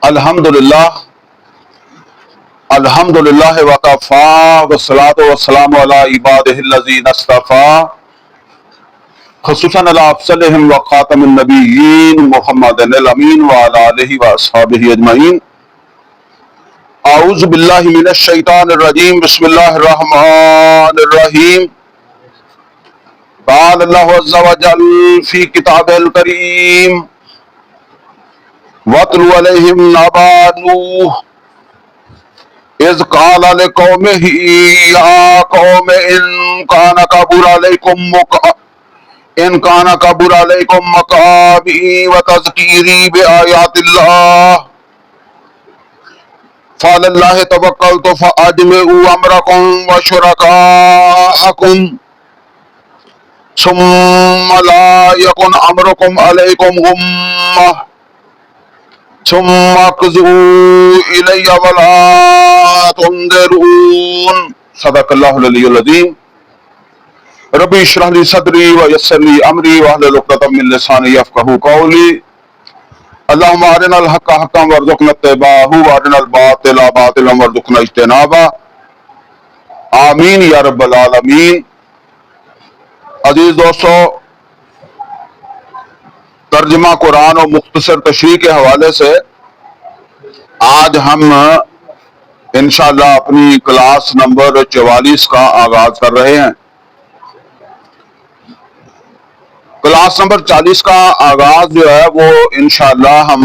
الحمدللہ الحمدللہ وکفا والصلاة والسلام علی عبادہ الذین اصطفیٰ خصوصاً علی افضلہم وخاتم النبیین محمد الامین وعلی آلہ واصحابہ اجمعین۔ اعوذ باللہ من الشیطان الرجیم، بسم اللہ الرحمن الرحیم۔ قال اللہ عز وجل فی کتابہ الکریم وَاتْلُ عَلَيْهِمْ نَبَأَ نُوحٍ إِذْ قَالَ لِقَوْمِهِ يَا قَوْمِ إِنْ كَانَ كَبُرَ عَلَيْكُمْ مَقَامِي وَتَذْكِيرِي بِآيَاتِ اللَّهِ فَعَلَى اللَّهِ تَوَكَّلْتُ فَأَجْمِعُوا أَمْرَكُمْ وَشُرَكَاءَكُمْ ثُمَّ لَا يَكُنْ أَمْرُكُمْ عَلَيْكُمْ غُمَّةً ثم اقضوا الی ولا تنظرون۔ صدق اللہ العلی العظیم۔ ربی اشرح لی صدری ویسر لی امری واحلل عقدۃ من لسانی یفقہوا قولی۔ اللہم ارنا الحق حقا وارزقنا اتباعہ وارنا الباطل باطلا وارزقنا اجتنابہ، آمین یا رب العالمین۔ عزیز دوستو، ترجمہ قرآن و مختصر تشریح کے حوالے سے آج ہم انشاءاللہ اپنی کلاس نمبر 44 کا آغاز کر رہے ہیں۔ کلاس نمبر 40 کا آغاز جو ہے وہ انشاءاللہ ہم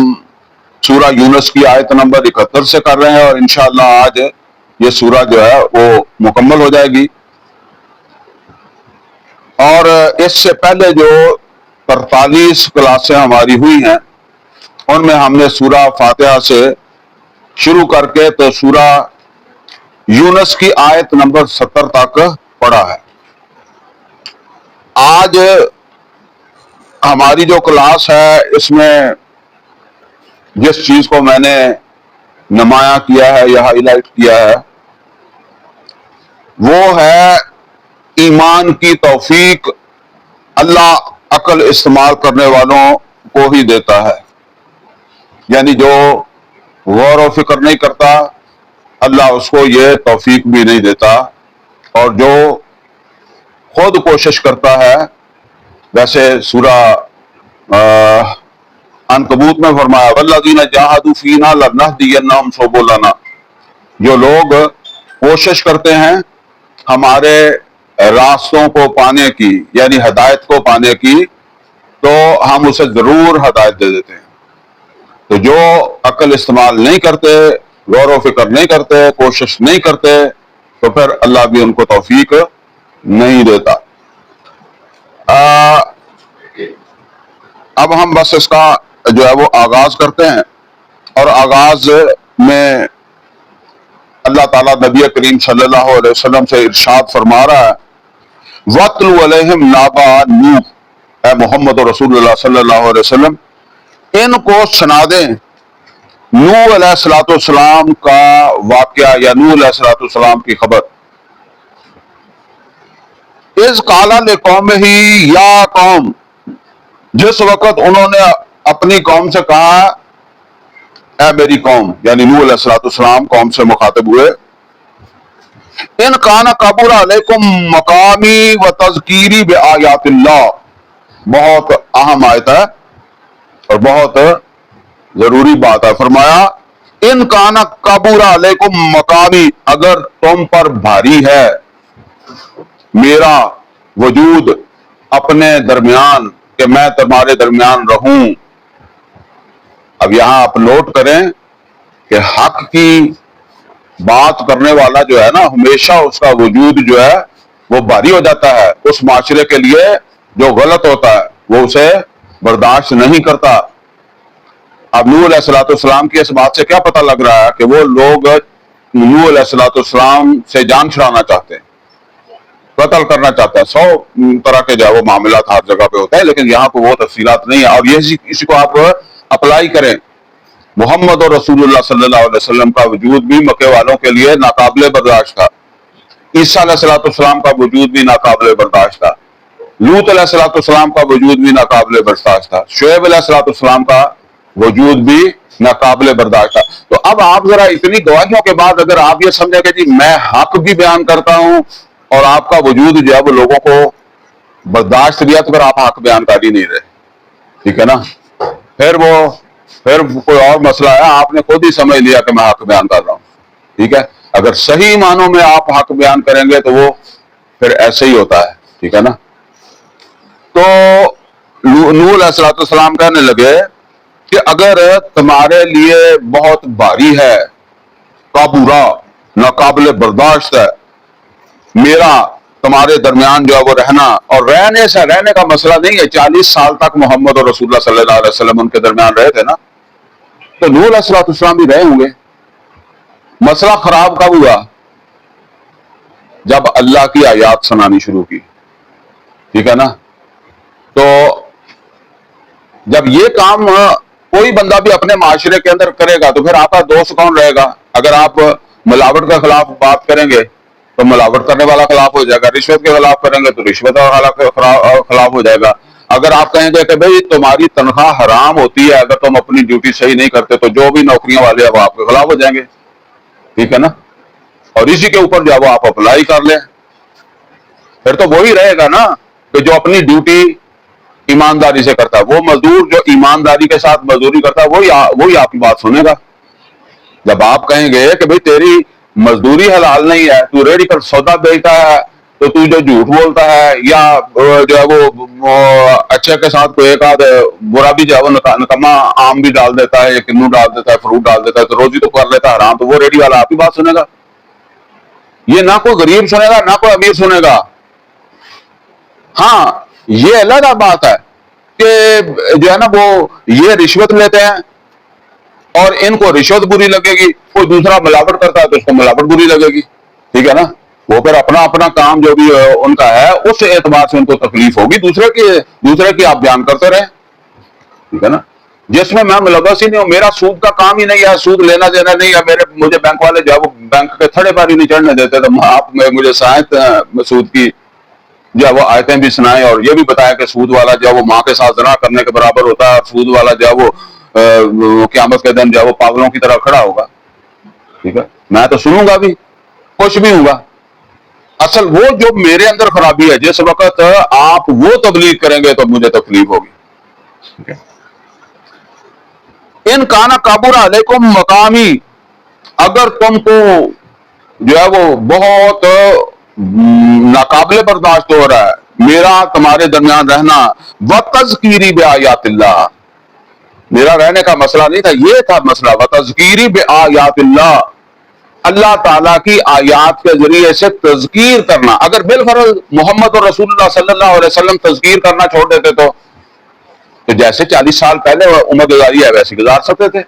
سورہ یونس کی آیت نمبر 71 سے کر رہے ہیں، اور انشاءاللہ آج یہ سورہ جو ہے وہ مکمل ہو جائے گی۔ اور اس سے پہلے جو 43 کلاسیں ہماری ہوئی ہیں ان میں ہم نے سورہ فاتحہ سے شروع کر کے تو سورہ یونس کی آیت نمبر 70 تک پڑھا ہے۔ آج ہماری جو کلاس ہے اس میں جس چیز کو میں نے نمایاں کیا ہے یا ہائی لائٹ کیا ہے وہ ہے ایمان کی توفیق اللہ عقل استعمال کرنے والوں کو ہی دیتا ہے، یعنی جو غور و فکر نہیں کرتا اللہ اس کو یہ توفیق بھی نہیں دیتا، اور جو خود کوشش کرتا ہے، ویسے سورہ عنکبوت میں فرمایا وَالَّذِينَ جَاهَدُوا فِينَا لَنَهْدِيَنَّهُمْ سُبُلَنَا، جو لوگ کوشش کرتے ہیں ہمارے راستوں کو پانے کی، یعنی ہدایت کو پانے کی، تو ہم اسے ضرور ہدایت دے دیتے ہیں۔ تو جو عقل استعمال نہیں کرتے، غور و فکر نہیں کرتے، کوشش نہیں کرتے، تو پھر اللہ بھی ان کو توفیق نہیں دیتا۔ اب ہم بس اس کا جو ہے وہ آغاز کرتے ہیں، اور آغاز میں اللہ تعالیٰ نبی کریم صلی اللہ علیہ وسلم سے ارشاد فرما رہا ہے وَاتْلُ عَلَيْهِمْ نَبَأَ نُوحٍ، اے محمد رسول اللہ صلی اللہ علیہ وسلم ان کو سنا دیں نوح علیہ السلام کا واقعہ یا نوح علیہ السلام کی خبر۔ اِذْ قَالَ لِقَوْمِهِ یا قوم، جس وقت انہوں نے اپنی قوم سے کہا اے میری قوم، یعنی نوح علیہ السلام قوم سے مخاطب ہوئے، ان کان کبر علیکم مقامی و تذکیری بآیات اللہ، بہت اہم آیت ہے اور بہت ضروری بات ہے۔ فرمایا ان کان کبر علیکم مقامی، اگر تم پر بھاری ہے میرا وجود اپنے درمیان، کہ میں تمہارے درمیان رہوں۔ اب یہاں آپ نوٹ کریں کہ حق کی بات کرنے والا جو ہے نا، ہمیشہ اس کا وجود جو ہے وہ بھاری ہو جاتا ہے۔ اس معاشرے کے لیے جو غلط ہوتا ہے وہ اسے برداشت نہیں کرتا۔ اب نوح علیہ السلام کی اس بات سے کیا پتہ لگ رہا ہے کہ وہ لوگ نوح علیہ السلام سے جان چھڑانا چاہتے ہیں، قتل کرنا چاہتے ہیں۔ 100 طرح کے جو ہے وہ معاملات ہر جگہ پہ ہوتے ہیں، لیکن یہاں پہ وہ تفصیلات نہیں ہیں، اور یہ اسی کو آپ اپلائی کریں۔ محمد اور رسول اللہ صلی اللہ علیہ وسلم کا وجود بھی مکے والوں کے لیے ناقابل برداشت تھا، عیسیٰ علیہ السلام کا وجود بھی ناقابل برداشت تھا، لوط علیہ السلام کا وجود بھی ناقابل برداشت تھا، شعیب علیہ السلام کا وجود بھی ناقابل برداشت تھا. تو اب آپ ذرا اتنی گواہیوں کے بعد اگر آپ یہ سمجھیں کہ جی میں حق بھی بیان کرتا ہوں اور آپ کا وجود جو ہے وہ لوگوں کو برداشت دیا، تو پھر آپ حق بیان کر ہی نہیں رہے. ٹھیک ہے نا؟ پھر کوئی اور مسئلہ ہے، آپ نے خود ہی سمجھ لیا کہ میں حق بیان کر رہا ہوں. ٹھیک ہے؟ اگر صحیح معنوں میں آپ حق بیان کریں گے تو وہ پھر ایسے ہی ہوتا ہے. ٹھیک ہے نا؟ تو نوح علیہ الصلوۃ والسلام کہنے لگے کہ اگر تمہارے لیے بہت بھاری ہے، کابورا، ناقابل برداشت ہے میرا تمہارے درمیان جو ہے وہ رہنا، اور رہنے کا مسئلہ نہیں ہے، 40 سال تک محمد اور رسول اللہ صلی اللہ علیہ وسلم ان کے درمیان رہے تھے نا، تو نوح علیہ الصلوۃ والسلام بھی رہے ہوں گے. مسئلہ خراب کب ہوا؟ جب اللہ کی آیات سنانی شروع کی. ٹھیک ہے نا؟ تو جب یہ کام کوئی بندہ بھی اپنے معاشرے کے اندر کرے گا تو پھر آپ کا دوست کون رہے گا؟ اگر آپ ملاوٹ کے خلاف بات کریں گے تو ملاوٹ کرنے والا خلاف ہو جائے گا، رشوت کے خلاف کریں گے تو رشوت والا خلاف ہو جائے گا. اگر آپ کہیں گے کہ بھئی تمہاری تنخواہ حرام ہوتی ہے اگر تم اپنی ڈیوٹی صحیح نہیں کرتے، تو جو بھی نوکریاں والے ہیں وہ آپ کے خلاف ہو جائیں گے. ٹھیک ہے نا؟ اور اسی کے اوپر جو ہے وہ آپ اپلائی کر لیں. پھر تو وہی رہے گا نا کہ جو اپنی ڈیوٹی ایمانداری سے کرتا ہے. وہ مزدور جو ایمانداری کے ساتھ مزدوری کرتا ہے وہی آپ کی بات سنے گا. جب آپ کہیں گے کہ بھئی تیری مزدوری حلال نہیں ہے، تو ریڈی پر سودا بیچتا ہے، تو تو جو جھوٹ بولتا ہے یا جو ہے وہ اچھے کے ساتھ کوئی ایک آدھ برا بھی جو ہے وہ نکما آم بھی ڈال دیتا ہے یا کنو ڈال دیتا ہے، فروٹ ڈال دیتا ہے، تو روزی تو کر لیتا ہے حرام، تو وہ ریڈی والا آپ کی بات سنے گا. یہ نہ کوئی غریب سنے گا نہ کوئی امیر سنے گا. ہاں یہ علیحدہ بات ہے کہ جو ہے نا وہ یہ رشوت لیتے ہیں اور ان کو رشوت بری لگے گی، کوئی دوسرا ملاوٹ کرتا ہے تو اس کو ملاوٹ بری لگے گی. ٹھیک ہے نا؟ وہ پھر اپنا کام جو بھی ان کا ہے اس اعتبار سے ان کو تکلیف ہوگی، دوسرے کی آپ بیان کرتے رہیں. ٹھیک ہے نا؟ جس میں ملوث ہی نہیں ہوں، میرا سود کا کام ہی نہیں ہے، سود لینا دینا نہیں ہے، مجھے بینک والے جو ہے وہ بینک کے تھڑے پر ہی نہیں چڑھنے دیتے، تو آپ مجھے سائنس سود کی جو ہے وہ آیتیں بھی سنائیں اور یہ بھی بتایا کہ سود والا جو ہے وہ ماں کے ساتھ زنا کرنے کے برابر ہوتا ہے، اور سود والا جو ہے وہ قیامت کے دن جو ہے وہ پاگلوں کی طرح کھڑا ہوگا. ٹھیک ہے؟ میں تو سنوں گا بھی، خوش بھی ہوں گا. اصل وہ جو میرے اندر خرابی ہے، جس وقت آپ وہ تبلیغ کریں گے تو مجھے تکلیف ہوگی. ٹھیک ہے؟ ان کانا کابر علیکم مقامی، اگر تم کو جو ہے وہ بہت ناقابل برداشت ہو رہا ہے میرا تمہارے درمیان رہنا، وَتَذْكِيرِ بِآيَاتِ اللَّهِ، میرا رہنے کا مسئلہ نہیں تھا، یہ تھا مسئلہ وَتَذْكِيرِ بِآيَاتِ اللَّهِ، اللہ تعالیٰ کی آیات کے ذریعے سے تذکیر کرنا. اگر بالفرض محمد اور رسول اللہ صلی اللہ علیہ وسلم تذکیر کرنا چھوڑ دیتے تو جیسے 40 سال پہلے عمر گزاری ہے ویسے گزار سکتے تھے.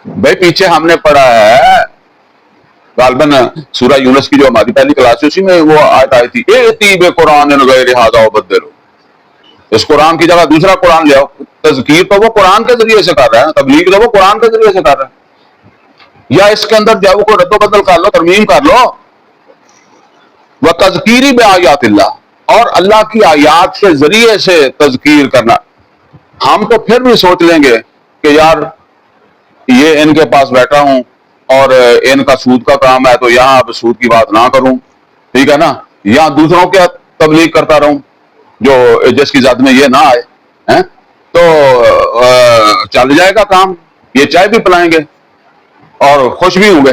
بھائی پیچھے ہم نے پڑھا ہے غالباً سورہ یونس کی جو ہماری پہلی کلاس ہے اسی میں وہ آیت آئی تھی، ائتی بقرآن غیر ھذا وبدلہ، اس قرآن کی جگہ دوسرا قرآن لے آؤ. تذکیر تو وہ قرآن کے ذریعے سے کر رہا ہے، تبلیغ تو وہ قرآن کے ذریعے سے کر رہا ہے. یا اس کے اندر جو ہے وہ کوئی رد و بدل کر لو، ترمیم کر لو. وَتَذْكِيرِ بِآيَاتِ اللَّهِ، اور اللہ کی آیات کے ذریعے سے تذکیر کرنا. ہم تو پھر بھی سوچ لیں گے کہ یار یہ ان کے پاس بیٹھا ہوں اور ان کا سود کا کام ہے تو یہاں اب سود کی بات نہ کروں. ٹھیک ہے نا؟ یہاں دوسروں کے تبلیغ کرتا رہوں جو جس کی ذات میں یہ نہ آئے، تو چل جائے گا کام، یہ چائے بھی پلائیں گے اور خوش بھی ہوں گے.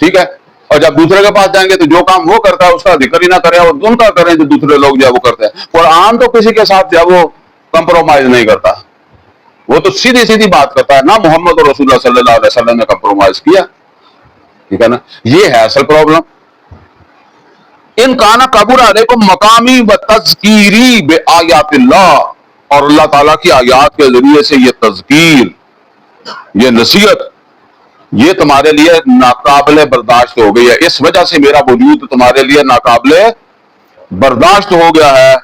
ٹھیک ہے؟ اور جب دوسرے کے پاس جائیں گے تو جو کام وہ کرتا ہے اس کا ذکر ہی نہ کریں اور ان کا کریں جو دوسرے لوگ جو ہے وہ کرتے ہیں. قرآن تو کسی کے ساتھ جو ہے وہ کمپرومائز نہیں کرتا، وہ تو سیدھی بات کرتا ہے. نہ محمد اور رسول اللہ صلی اللہ علیہ وسلم نے کمپرومائز کیا. ٹھیک ہے نا؟ یہ ہے اصل پرابلم. ان کانا کبر علیکم مقامی وتذکیری بآیات اللہ، اور اللہ تعالیٰ کی آیات کے ذریعے سے یہ تذکیر، یہ نصیحت، یہ تمہارے لیے ناقابل برداشت ہو گئی ہے. اس وجہ سے میرا وجود تمہارے لیے ناقابل برداشت ہو گیا ہے.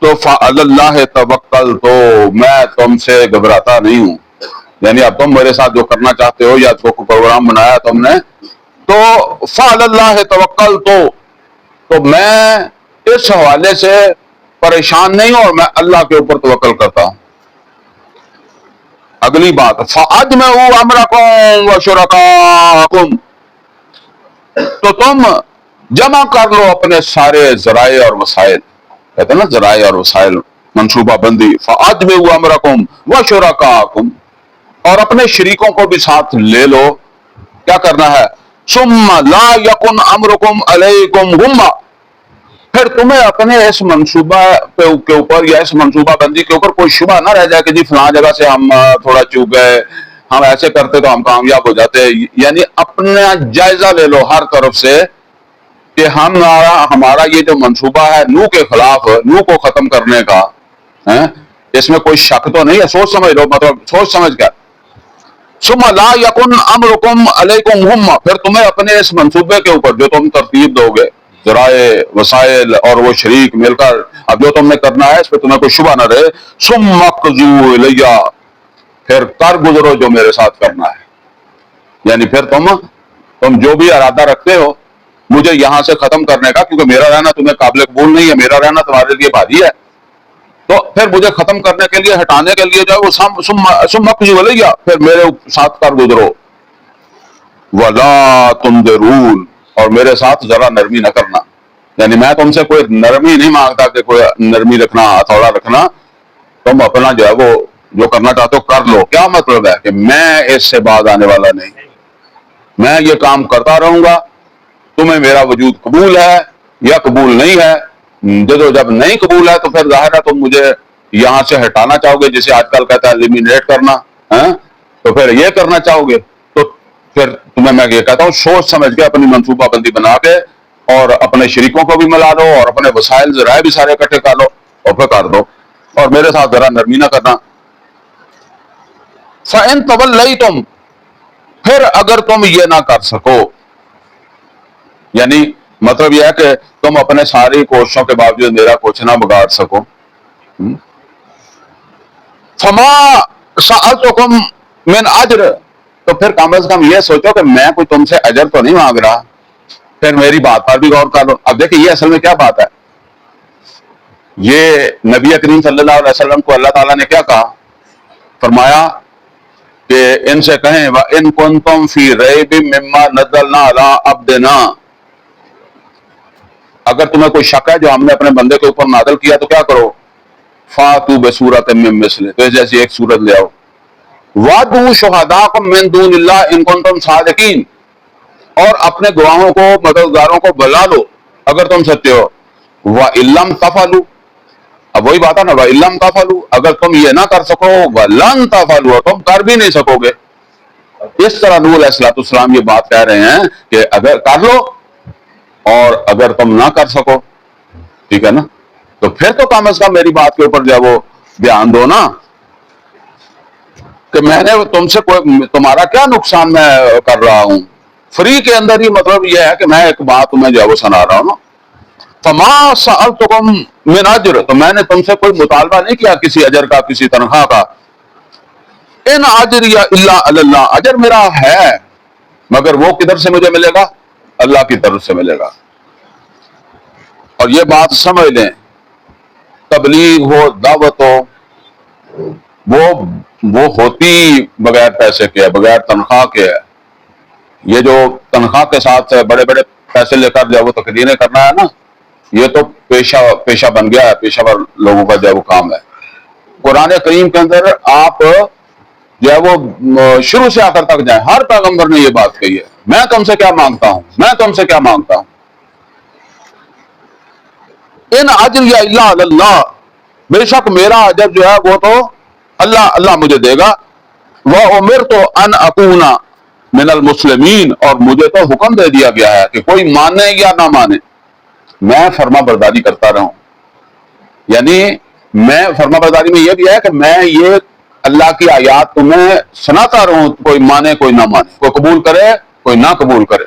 تو فعلی اللہ توکل، تو میں تم سے گھبراتا نہیں ہوں. یعنی اب تم میرے ساتھ جو کرنا چاہتے ہو یا جو پروگرام بنایا تم نے، تو فعلی اللہ توکل، تو میں اس حوالے سے پریشان نہیں ہوں اور میں اللہ کے اوپر توکل کرتا ہوں. اگلی بات فَأَجْمِعُوا أَمْرَكُمْ وَشُرَكَاءَكُمْ، تو تم جمع کر لو اپنے سارے ذرائع اور وسائل، کہتے ہیں نا ذرائع اور وسائل، منصوبہ بندی، فَأَجْمِعُوا أَمْرَكُمْ وَشُرَكَاءَكُمْ، اور اپنے شریکوں کو بھی ساتھ لے لو۔ کیا کرنا ہے؟ ثُمَّ لَا يَكُنْ أَمْرُكُمْ عَلَيْكُمْ غُمَّةً، پھر تمہیں اپنے اس منصوبہ کے اوپر یا اس منصوبہ بندی کے اوپر کوئی شبہ نہ رہ جائے کہ جی فلاں جگہ سے ہم تھوڑا چوک گئے، ہم ایسے کرتے تو ہم کامیاب ہو جاتے۔ یعنی اپنا جائزہ لے لو ہر طرف سے کہ ہمارا یہ جو منصوبہ ہے نو کے خلاف، نو کو ختم کرنے کا، اس میں کوئی شک تو نہیں ہے، سوچ سمجھ لو، مطلب سوچ سمجھ کر ثم لا یکن امرکم علیکم غمہ، پھر تمہیں اپنے اس منصوبے کے اوپر جو تم ترتیب دو گے، ذرائع وسائل اور وہ شریک مل کر اب جو تم نے کرنا ہے اس پہ تمہیں کوئی شبہ نہ رہے، ثم اقضوا الیہ، پھر کر گزرو جو میرے ساتھ کرنا ہے۔ یعنی پھر تم جو بھی ارادہ رکھتے ہو مجھے یہاں سے ختم کرنے کا، کیونکہ میرا رہنا تمہیں قابل قبول نہیں ہے، میرا رہنا تمہارے لیے بھاری ہے، تو پھر مجھے ختم کرنے کے لیے، ہٹانے کے لیے جو ہے وہ ثم اقضوا الیہ، پھر میرے ساتھ کر گزرو، ولا تنظرون، اور میرے ساتھ ذرا نرمی نہ کرنا۔ یعنی میں تم سے کوئی نرمی نہیں مانگتا کہ کوئی نرمی رکھنا، ہتھوڑا رکھنا، تم اپنا جو ہے وہ جو کرنا چاہتے ہو کر لو۔ کیا مطلب ہے کہ میں اس سے بعد آنے والا نہیں، میں یہ کام کرتا رہوں گا، تمہیں میرا وجود قبول ہے یا قبول نہیں ہے، جب نہیں قبول ہے تو پھر ظاہر ہے تم مجھے یہاں سے ہٹانا چاہو گے، جسے آج کل کہتا ہے ایلیمینیٹ کرنا، تو پھر یہ کرنا چاہو گے، تو پھر تمہیں میں یہ کہتا ہوں سوچ سمجھ کے اپنی منصوبہ بندی بنا کے اور اپنے شریکوں کو بھی ملا لو اور اپنے وسائل ذرائع بھی سارے اکٹھے کر لو اور پھر کر دو، اور میرے ساتھ ذرا نرمی نہ کرنا۔ فَإِن تَوَلَّيْتُمْ، پھر اگر تم یہ نہ کر سکو، یعنی مطلب یہ ہے کہ تم اپنے ساری کوششوں کے باوجود میرا کچھ نہ بگاڑ سکو، فَمَا سَأَلْتُكُم مِّنْ أَجْرٍ، تو پھر کم از کم یہ سوچو کہ میں کوئی تم سے اجر تو نہیں مانگ رہا، پھر میری بات پر بھی غور کر لو۔ اب دیکھیں یہ اصل میں کیا بات ہے، یہ نبی کریم صلی اللہ علیہ وسلم کو اللہ تعالیٰ نے کیا کہا، فرمایا کہ ان سے کہیں وَإِن كُنتُمْ فِي رَيْبٍ مِّمَّا نَزَّلْنَا عَلَىٰ عَبْدِنَا، اگر تمہیں کوئی شک ہے جو ہم نے اپنے بندے کے اوپر نازل کیا تو کیا کرو، فَأْتُوا بِسُورَةٍ مِّن مِّثْلِهِ، تو جیسی ایک صورت لے آؤ، وَادْعُوا شُهَدَاءَكُم مِّن دُونِ اللَّهِ إِن كُنتُمْ صَادِقِينَ، اور اپنے گواہوں کو، مددگاروں کو بلا لو اگر تم سچے ہو، وَإِن لَّمْ تَفْعَلُوا، اب وہی بات ہے نا، وَإِن لَّمْ تَفْعَلُوا، اگر تم یہ نہ کر سکو، وَلَن تَفْعَلُوا، تم کر بھی نہیں سکو گے۔ اس طرح نوح علیہ السلام یہ بات کہہ رہے ہیں کہ اگر کر لو اور اگر تم نہ کر سکو، ٹھیک ہے نا، تو پھر تو کم از کم میری بات کے اوپر جو ہے وہ دھیان دو نا، کہ میں نے تم سے کوئی تمہارا کیا نقصان میں کر رہا ہوں، فری کے اندر ہی مطلب یہ ہے کہ میں ایک بات تمہیں جو ہے وہ سنا رہا ہوں نا۔ فَمَا سَأَلْتُكُم مِّنْ أَجْرٍ، تو میں نے تم سے کوئی مطالبہ نہیں کیا کسی اجر کا، کسی تنخواہ کا، إِنْ أَجْرِيَ إِلَّا عَلَى اللَّهِ، اجر میرا ہے مگر وہ کدھر سے مجھے ملے گا، اللہ کی طرف سے ملے گا۔ اور یہ بات سمجھ لیں، تبلیغ ہو، دعوت ہو، وہ ہوتی بغیر پیسے کے ہے، بغیر تنخواہ کے ہے۔ یہ جو تنخواہ کے ساتھ بڑے بڑے پیسے لے کر جو ہے وہ تقریریں کرنا ہے نا، یہ تو پیشہ بن گیا ہے، پیشہ ور لوگوں کا جو ہے وہ کام ہے۔ قرآن کریم کے اندر آپ جو ہے وہ شروع سے آخر تک جائیں، ہر پیغمبر نے یہ بات کہی ہے، میں تم سے کیا مانگتا ہوں، میں تم سے کیا مانگتا ہوں، ان اجریہ الا علی اللہ، بے شک میرا اجر جو ہے وہ تو اللہ مجھے دے گا، وَأُمِرْتُ أَنْ أَكُونَ مِنَ الْمُسْلِمِينَ، اور مجھے تو حکم دے دیا گیا ہے کہ کوئی مانے یا نہ مانے میں فرما برداری کرتا رہوں۔ یعنی میں فرما برداری میں یہ بھی ہے کہ میں یہ اللہ کی آیات تمہیں سناتا رہوں، کوئی مانے کوئی نہ مانے، کوئی قبول کرے کوئی نہ قبول کرے۔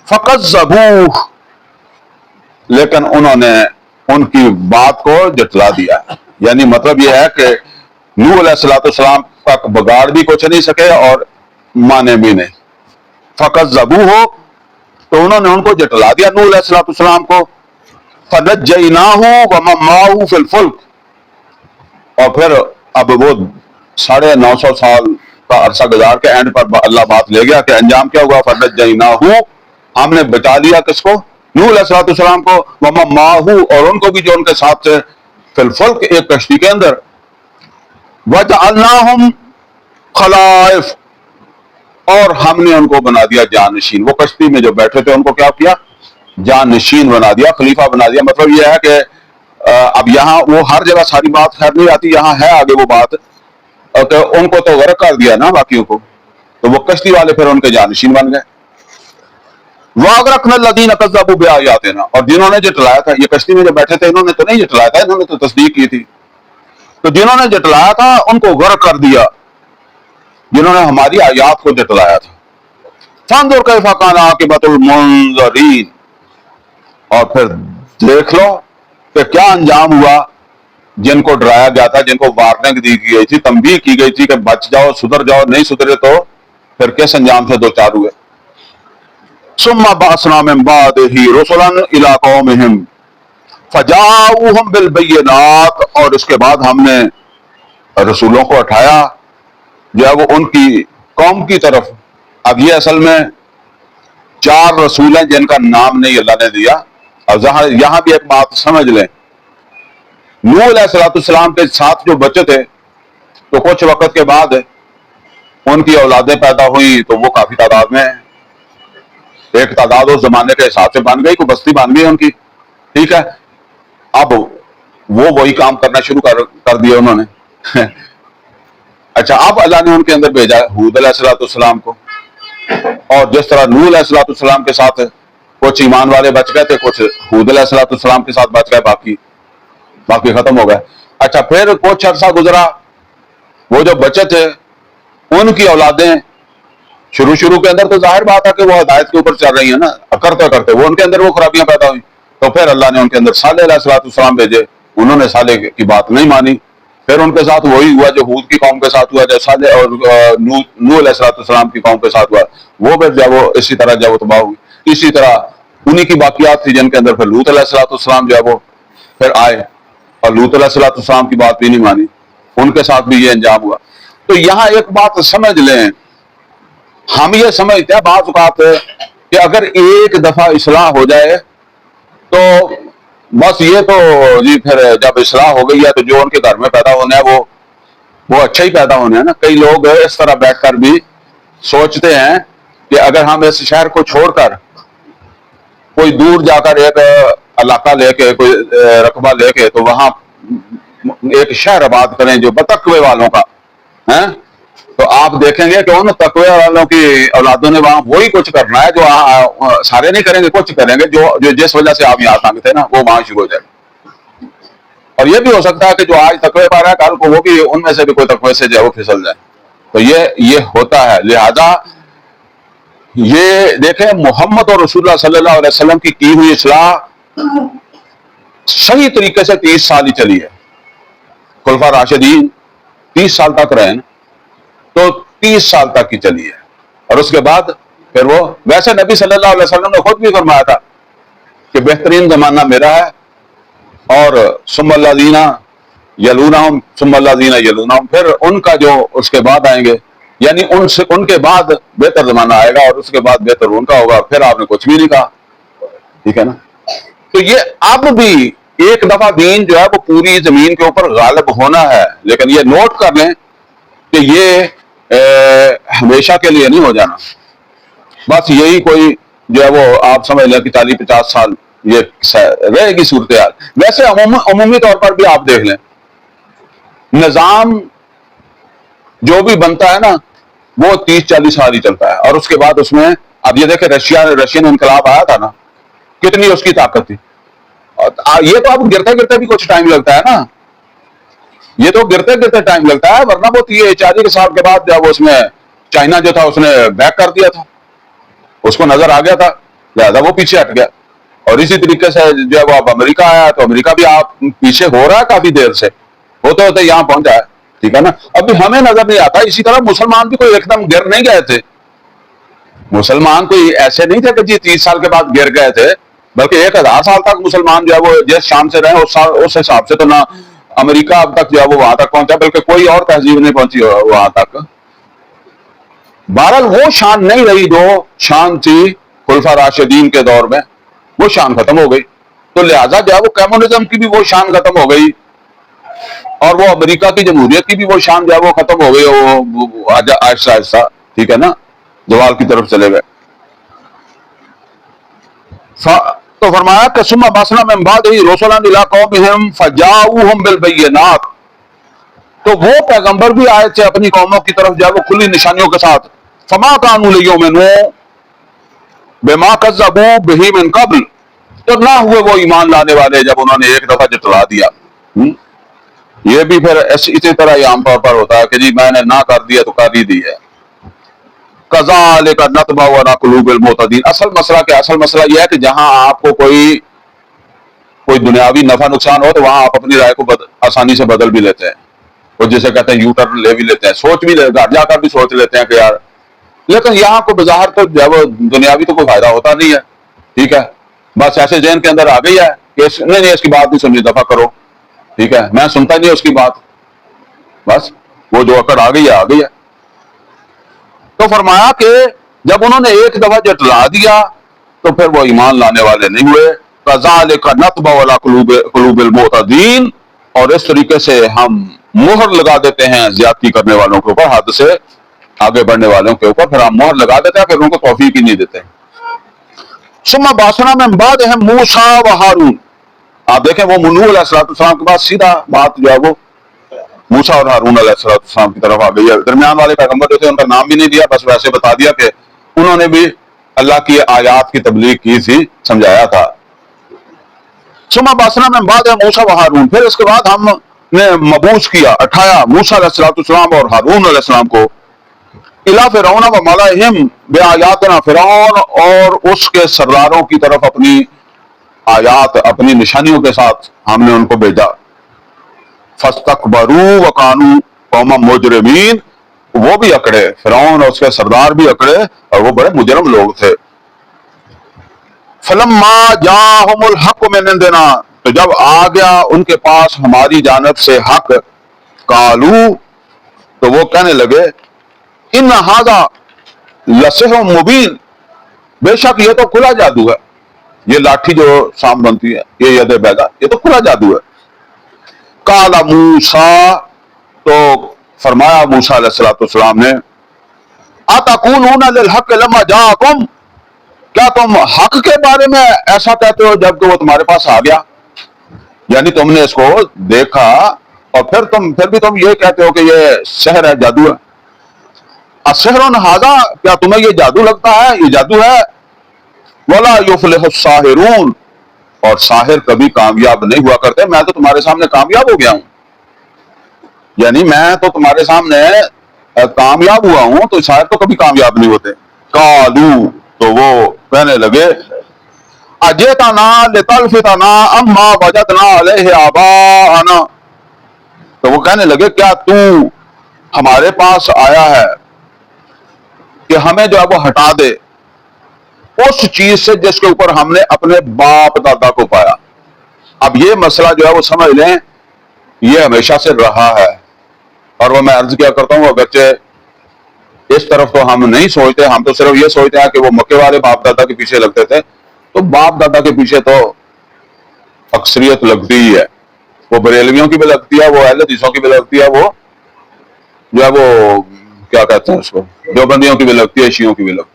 فَكَذَّبُوهُ، لیکن انہوں نے ان کی بات کو جٹلا دیا، یعنی مطلب یہ ہے کہ نوح علیہ السلام تک بگاڑ بھی کچھ نہیں سکے اور مانے بھی نہیں۔ فَكَذَّبُوهُ، تو انہوں نے ان کو جٹلا دیا نوح علیہ السلام کو، فَنَجَّيْنَاهُ وَمَن مَّعَهُ فِي الْفُلْكِ، اور پھر اب وہ 950 سال کا عرصہ گزار کے اینڈ پر اللہ بات لے گیا کہ انجام کیا ہوا؟ فنجیناہ، ہم نے بچا لیا کس کو؟ نوح علیہ الصلوۃ والسلام کو، ومن معہ، اور ان کو بھی جو ان کے ساتھ تھے، فی الفلک، ایک کشتی کے اندر، وجعلناہم خلائف، اور ہم نے ان کو بنا دیا جانشین. وہ کشتی میں جو بیٹھے تھے ان کو کیا کیا؟ جانشین بنا دیا، خلیفہ بنا دیا. مطلب یہ ہے کہ اب یہاں وہ ہر جگہ ساری بات خیر نہیں آتی، یہاں ہے آگے وہ بات کہ ان کو تو غرق کر دیا نا باقیوں کو، تو وہ کشتی والے پھر ان کے جانشین بن گئے. وَأَغْرَقْنَا الَّذِينَ كَذَّبُوا بِآيَاتِنَا، اور جنہوں نے جٹلایا تھا، یہ کشتی میں جو بیٹھے تھے انہوں نے تو نہیں جٹلایا تھا، انہوں نے تو تصدیق کی تھی، تو جنہوں نے جٹلایا تھا ان کو غرق کر دیا، جنہوں نے ہماری آیات کو جٹلایا تھا. فَانظُرْ كَيْفَ كَانَ عَاقِبَةُ الْمُنذَرِينَ، اور پھر دیکھ لو کہ کیا انجام ہوا جن کو ڈرایا گیا تھا، جن کو وارننگ دی گئی تھی، تنبیہ کی گئی تھی کہ بچ جاؤ، سدھر جاؤ، نہیں سدھرے تو پھر کس انجام سے دو چار ہوئے. ثم بعثنا من بعده رسلا الى قومهم فجاؤوهم بالبينات، اور اس کے بعد ہم نے رسولوں کو اٹھایا جو ہے وہ ان کی قوم کی طرف. اب یہ اصل میں 4 رسول ہیں جن کا نام نہیں اللہ نے دیا. اور یہاں بھی ایک بات سمجھ لیں، نوح علیہ السلام کے ساتھ جو بچے تھے تو کچھ وقت کے بعد ان کی اولادیں پیدا ہوئی تو وہ کافی تعداد میں ہیں. ایک تعداد اس زمانے کے حساب سے بن گئی، کوئی بستی بن گئی ان کی، ٹھیک ہے. اب وہ وہی کام کرنا شروع کر دیا انہوں نے. اچھا، اب اللہ نے ان کے اندر بھیجا ہود علیہ السلام کو، اور جس طرح نوح علیہ السلام کے ساتھ کچھ ایمان والے بچ گئے تھے، کچھ ہود علیہ السلام کے ساتھ بچ گئے، باقی ختم ہو گئے. اچھا، پھر کچھ عرصہ گزرا، وہ جو بچے تھے ان کی اولادیں شروع کے اندر تو ظاہر بات ہے کہ وہ ہدایت کے اوپر چل رہی ہیں نا، کرتے وہ ان کے اندر وہ خرابیاں پیدا ہوئی، تو پھر اللہ نے ان کے اندر صالح علیہ السلام بھیجے. انہوں نے صالح کی بات نہیں مانی، پھر ان کے ساتھ وہی ہوا جو ہود کی قوم کے ساتھ ہوا، جو صالح اور نوح علیہ السلام کی قوم کے ساتھ ہوا، وہ پھر جب وہ اسی طرح جب وہ تباہ ہوئی. اسی طرح انہی کی باقیات تھی جن کے اندر پھر لوط علیہ السلام جو ہے وہ پھر آئے، اور لوط علیہ السلام کی بات بھی نہیں مانی، ان کے ساتھ بھی یہ انجام ہوا. تو یہاں ایک بات سمجھ لیں، ہم یہ سمجھتے ہیں بعض اوقات کہ اگر ایک دفعہ اصلاح ہو جائے تو بس یہ تو جی پھر جب اصلاح ہو گئی ہے تو جو ان کے گھر میں پیدا ہونا ہے وہ اچھا ہی پیدا ہونا ہے نا. کئی لوگ اس طرح بیٹھ کر بھی سوچتے ہیں کہ اگر ہم اس شہر کو چھوڑ کر کوئی دور جا کر ایک علاقہ لے کے، کوئی رقبہ لے کے، تو وہاں ایک شہر آباد کریں جو بتقوی والوں کا ہے، تو آپ دیکھیں گے کہ ان تقوی والوں کی اولادوں نے وہاں وہی کچھ کرنا ہے جو سارے نہیں کریں گے، کچھ کریں گے جو جس وجہ سے آپ یہاں تنگ تھے نا، وہ وہاں شروع ہو جائے گا. اور یہ بھی ہو سکتا ہے کہ جو آج تقوی پا رہا ہے کل کو وہ بھی ان میں سے بھی کوئی تقوی سے جو ہے وہ پھسل جائے. تو یہ ہوتا ہے. لہذا یہ دیکھیں، محمد اور رسول اللہ صلی اللہ علیہ وسلم کی ہوئی اصلاح صحیح طریقے سے 30 سال ہی چلی ہے. خلفاء راشدین 30 سال تک رہے نا، تو 30 سال تک کی چلی ہے. اور اس کے بعد پھر وہ، ویسے نبی صلی اللہ علیہ وسلم نے خود بھی فرمایا تھا کہ بہترین زمانہ میرا ہے، اور ثم الذین یلونہم ثم الذین یلونہم، پھر ان کا جو اس کے بعد آئیں گے، یعنی ان کے بعد بہتر زمانہ آئے گا، اور اس کے بعد بہتر ان کا ہوگا. پھر آپ نے کچھ بھی نہیں کہا، ٹھیک ہے نا. تو یہ اب بھی ایک دفعہ دین جو ہے وہ پوری زمین کے اوپر غالب ہونا ہے، لیکن یہ نوٹ کر لیں کہ یہ ہمیشہ کے لیے نہیں ہو جانا. بس یہی کوئی جو ہے وہ آپ سمجھ لیں کہ 40-50 سال یہ رہے گی صورتحال. ویسے عمومی طور پر بھی آپ دیکھ لیں، نظام جو بھی بنتا ہے نا وہ 30-40 سال ہی چلتا ہے، اور اس کے بعد اس میں اب یہ دیکھیں رشین انقلاب آیا تھا نا، کتنی اس کی طاقت تھی. یہ تو اب گرتے بھی کچھ ٹائم لگتا ہے نا، یہ تو گرتے ٹائم لگتا ہے، ورنہ وہ 40 سال کے بعد جب اس میں چائنا جو تھا اس نے بیک کر دیا تھا، اس کو نظر آ گیا تھا، لہذا وہ پیچھے ہٹ گیا. اور اسی طریقے سے جو ہے وہ اب امریکہ آیا تو امریکہ بھی آپ پیچھے ہو رہا ہے کافی دیر سے، ہوتے ہوتے یہاں پہنچا ہے، ٹھیک ہے نا. ابھی ہمیں نظر نہیں آتا. اسی طرح مسلمان بھی کوئی ایک دم گر نہیں گئے تھے، مسلمان کوئی ایسے نہیں تھے کہ جی 30 سال کے بعد گر گئے تھے، بلکہ 1000 سال تک مسلمان جو ہے وہ جس شان سے رہے اس حساب سے تو نہ امریکہ اب تک جو ہے وہ وہاں تک پہنچا، بلکہ کوئی اور تہذیب نہیں پہنچی وہاں تک. بہرحال وہ شان نہیں رہی جو شان تھی خلفاء راشدین کے دور میں، وہ شان ختم ہو گئی. تو لہٰذا جو ہے وہ کمیونزم کی بھی وہ شان ختم ہو گئی، اور وہ امریکہ کی جمہوریت کی بھی وہ شان جو ہے وہ ختم ہو گئی، وہ آہستہ آہستہ، ٹھیک ہے نا، زوال کی طرف چلے گئے. تو فرمایا کہ ثم بعثنا من بعدہ رسلا الی قومہم فجاؤہم بالبینات، تو وہ پیغمبر بھی آئے تھے اپنی قوموں کی طرف جو ہے وہ کھلی نشانیوں کے ساتھ. فما کانوا لیؤمنوا بما کذبوا بہ من قبل، تو نہ ہوئے وہ ایمان لانے والے جب انہوں نے ایک دفعہ جٹلا دیا. یہ بھی پھر اسی طرح عام طور پر ہوتا ہے کہ جی میں نے نہ کر دیا تو کر ہی دی ہے. کذالک نطبع علی قلوب المعتدین، اصل مسئلہ کیا؟ اصل مسئلہ یہ ہے کہ جہاں آپ کو کوئی دنیاوی نفع نقصان ہو تو وہاں آپ اپنی رائے کو آسانی سے بدل بھی لیتے ہیں، وہ جسے کہتے ہیں یو ٹرن لے بھی لیتے ہیں، سوچ بھی گھر جا کر بھی سوچ لیتے ہیں کہ یار، لیکن یہاں کو بظاہر تو جو ہے وہ دنیاوی تو کوئی فائدہ ہوتا نہیں ہے، ٹھیک ہے، بس ایسے ذہن کے اندر آ گئی ہے کہ نہیں اس کی بات نہیں سمجھی، دفعہ کرو، ٹھیک ہے، میں سنتا نہیں اس کی بات، بس وہ جو اکڑ آ گئی ہے آ گئی ہے. تو فرمایا کہ جب انہوں نے ایک دفعہ جٹلا دیا تو پھر وہ ایمان لانے والے نہیں ہوئے. کذالک نطبع علی قلوب المعتدین، اور اس طریقے سے ہم مہر لگا دیتے ہیں زیادتی کرنے والوں کے اوپر، حد سے آگے بڑھنے والوں کے اوپر، پھر ہم مہر لگا دیتے ہیں، پھر ان کو توفیق ہی نہیں دیتے. ثم بعثنا من بعدہم موسیٰ و ہارون، آپ دیکھیں وہ نوح علیہ السلام کے بعد سیدھا بات جو ہے وہ موسیٰ اور ہارون علیہ السلام کی طرف آ گئی ہے. درمیان والے پیغمبر جو تھے ان کا نام بھی نہیں دیا، بس ویسے بتا دیا کہ انہوں نے بھی اللہ کی آیات کی تبلیغ کی تھی، سمجھایا تھا. ثم بعثنا من بعدہم موسیٰ و ہارون، پھر اس کے بعد ہم نے مبعوث کیا، اٹھایا موسیٰ علیہ السلام اور ہارون علیہ السلام کو، الی فرعون و ملئہم بآیاتنا، فرعون اور اس کے سرداروں کی طرف اپنی آیات، اپنی نشانیوں کے ساتھ ہم نے ان کو بھیجا. فاستکبروا وکانوا قوما مجرمین، وہ بھی اکڑے، فرعون اور اس کے سردار بھی اکڑے اور وہ بڑے مجرم لوگ تھے. فلما جاءہم الحق من عندنا، تو جب آ گیا ان کے پاس ہماری جانب سے حق، قالوا، تو وہ کہنے لگے، ان ھذا لسحر مبین، بے شک یہ تو کھلا جادو ہے، یہ لاٹھی جو سام بنتی ہے، یہ ید بیضا، یہ تو کھلا جادو ہے. قال موسیٰ، تو فرمایا موسیٰ علیہ السلام نے، اتقولون للحق لما جاءکم، کیا تم حق کے بارے میں ایسا کہتے ہو جب کہ وہ تمہارے پاس آ گیا؟ یعنی تم نے اس کو دیکھا اور پھر بھی تم یہ کہتے ہو کہ یہ سحر ہے، جادو ہے. السحر ھذا، کیا تمہیں یہ جادو لگتا ہے، یہ جادو ہے؟ ولا یفلح الساحرون، اور ساحر کبھی کامیاب نہیں ہوا کرتے. میں تو تمہارے سامنے کامیاب ہو گیا ہوں، یعنی میں تو تمہارے سامنے کامیاب ہوا ہوں، تو ساحر تو کبھی کامیاب نہیں ہوتے. قالو، تو وہ کہنے لگے، اجئتنا لتلفتنا عما وجدنا علیہ آباءنا، تو وہ کہنے لگے کیا تو ہمارے پاس آیا ہے کہ ہمیں جو ہے وہ ہٹا دے اس چیز سے جس کے اوپر ہم نے اپنے باپ دادا کو پایا. اب یہ مسئلہ جو ہے وہ سمجھ لیں، یہ ہمیشہ سے رہا ہے، اور وہ میں عرض کیا کرتا ہوں اگرچہ اس طرف تو ہم نہیں سوچتے، ہم تو صرف یہ سوچتے ہیں کہ وہ مکے والے باپ دادا کے پیچھے لگتے تھے، تو باپ دادا کے پیچھے تو اکثریت لگتی ہی ہے، وہ بریلویوں کی بھی لگتی ہے، وہ اہل حدیثوں کی بھی لگتی ہے، وہ جو ہے وہ کیا کہتے ہیں اس کو، دیوبندیوں کی بھی لگتی ہے، شیعوں کی بھی لگتی ہے.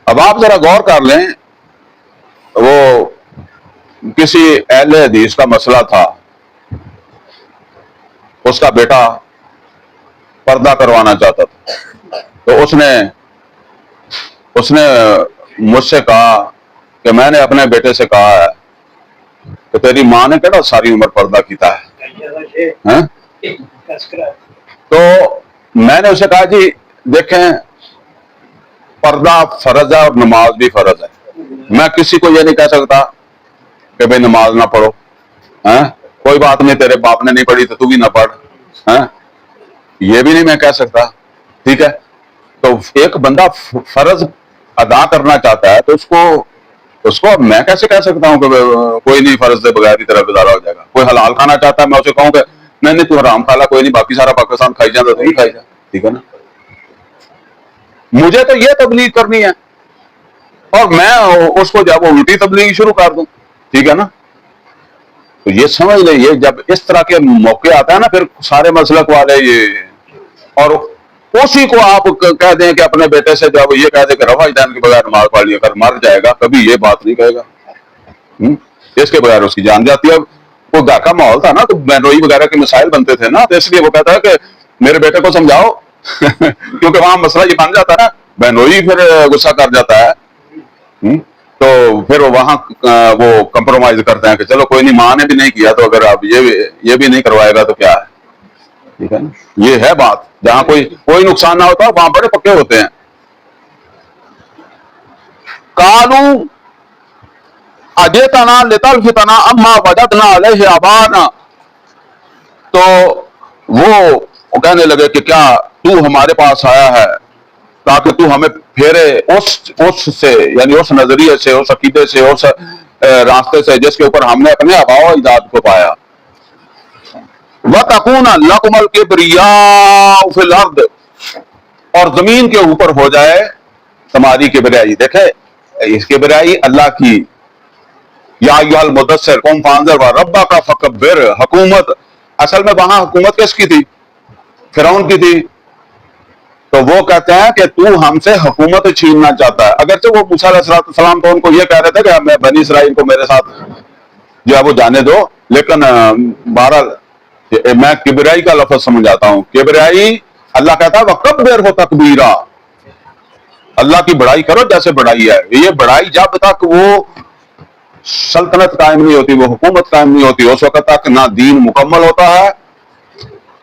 اب آپ ذرا غور کر لیں، وہ کسی اہل حدیث کا مسئلہ تھا، اس کا بیٹا پردہ کروانا چاہتا تھا، تو اس نے مجھ سے کہا کہ میں نے اپنے بیٹے سے کہا ہے کہ تیری ماں نے کہا ساری عمر پردہ کیتا ہے، تو میں نے اسے کہا جی دیکھیں، پردہ فرض ہے اور نماز بھی فرض ہے، میں کسی کو یہ نہیں کہہ سکتا کہ بھئی نماز نہ پڑھو، کوئی بات نہیں، تیرے باپ نے نہیں پڑھی تو بھی نہ پڑھ، یہ بھی نہیں میں کہہ سکتا، ٹھیک ہے. تو ایک بندہ فرض ادا کرنا چاہتا ہے تو اس کو اس کو میں کیسے کہہ سکتا ہوں کہ کوئی نہیں فرض دے بغیر کی طرح گزارا ہو جائے گا؟ کوئی حلال کھانا چاہتا ہے، میں اسے کہوں کہ نہیں تو حرام کھا لا، کوئی نہیں، باقی سارا پاکستان کھائی جاتا تو نہیں کھائی جا، ٹھیک ہے نا؟ مجھے تو یہ تبلیغ کرنی ہے اور میں اس کو جب وہ الٹی تبلیغ شروع کر دوں، ٹھیک ہے نا؟ تو یہ سمجھ لیں، یہ جب اس طرح کے موقع آتا ہے نا، پھر سارے مسلک والے یہ، اور اسی کو آپ کہہ دیں کہ اپنے بیٹے سے جب یہ کہہ دیں کہ رفع دین کے بغیر نماز پڑھ لی، اگر مر جائے گا کبھی یہ بات نہیں کہے گا، اس کے بغیر اس کی جان جاتی ہے۔ وہ گھر کا ماحول تھا نا، تو بہنوئی وغیرہ کے مسائل بنتے تھے نا، تو اس لیے وہ کہتا ہے کہ میرے بیٹے کو سمجھاؤ کیونکہ وہاں مسئلہ یہ بن جاتا ہے نا، بہنوئی پھر غصہ کر جاتا ہے، تو پھر وہاں وہ کمپرومائز کرتے ہیں کہ چلو کوئی نہیں، ماں نے بھی نہیں کیا تو اگر آپ یہ بھی نہیں کروائے گا تو کیا ہے، ٹھیک ہے نا؟ یہ ہے بات، جہاں کوئی نقصان نہ ہوتا وہاں بڑے پکے ہوتے ہیں۔ قالوا اجئتنا لتلفتنا عما وجدنا علیہ آباءنا، تو وہ کہنے لگے کہ کیا تو ہمارے پاس آیا ہے تاکہ تو ہمیں پھیرے اس سے، یعنی اس نظریے سے، اس عقیدے سے، اس راستے سے جس کے اوپر ہم نے اپنے آباء و اجداد کو پایا۔ وَتَكُونَ لَكُمُ الْكِبْرِيَاءُ فِي الْأَرْضِ، اور زمین کے اوپر ہو جائے تمہاری کبریائی۔ دیکھیں اس کبریائی اللہ کی، یا ایھا المدثر قم فانذر وربک فکبر، حکومت اصل میں وہاں حکومت کس کی تھی؟ فرعون کی تھی۔ تو وہ کہتے ہیں کہ تو ہم سے حکومت چھیننا چاہتا ہے، اگرچہ وہ موسیٰ علیہ السلام تو ان کو یہ کہہ رہے تھے کہ میں بنی اسرائیل کو میرے ساتھ جو ہے وہ جانے دو، لیکن بہرحال میں کبریائی کا لفظ سمجھاتا ہوں۔ کبریائی اللہ کہتا ہے وَكَبِّرْهُ تَكْبِيرًا، اللہ کی بڑائی کرو جیسے بڑائی ہے۔ یہ بڑائی جب تک وہ سلطنت قائم نہیں ہوتی، وہ حکومت قائم نہیں ہوتی، اس وقت تک نہ دین مکمل ہوتا ہے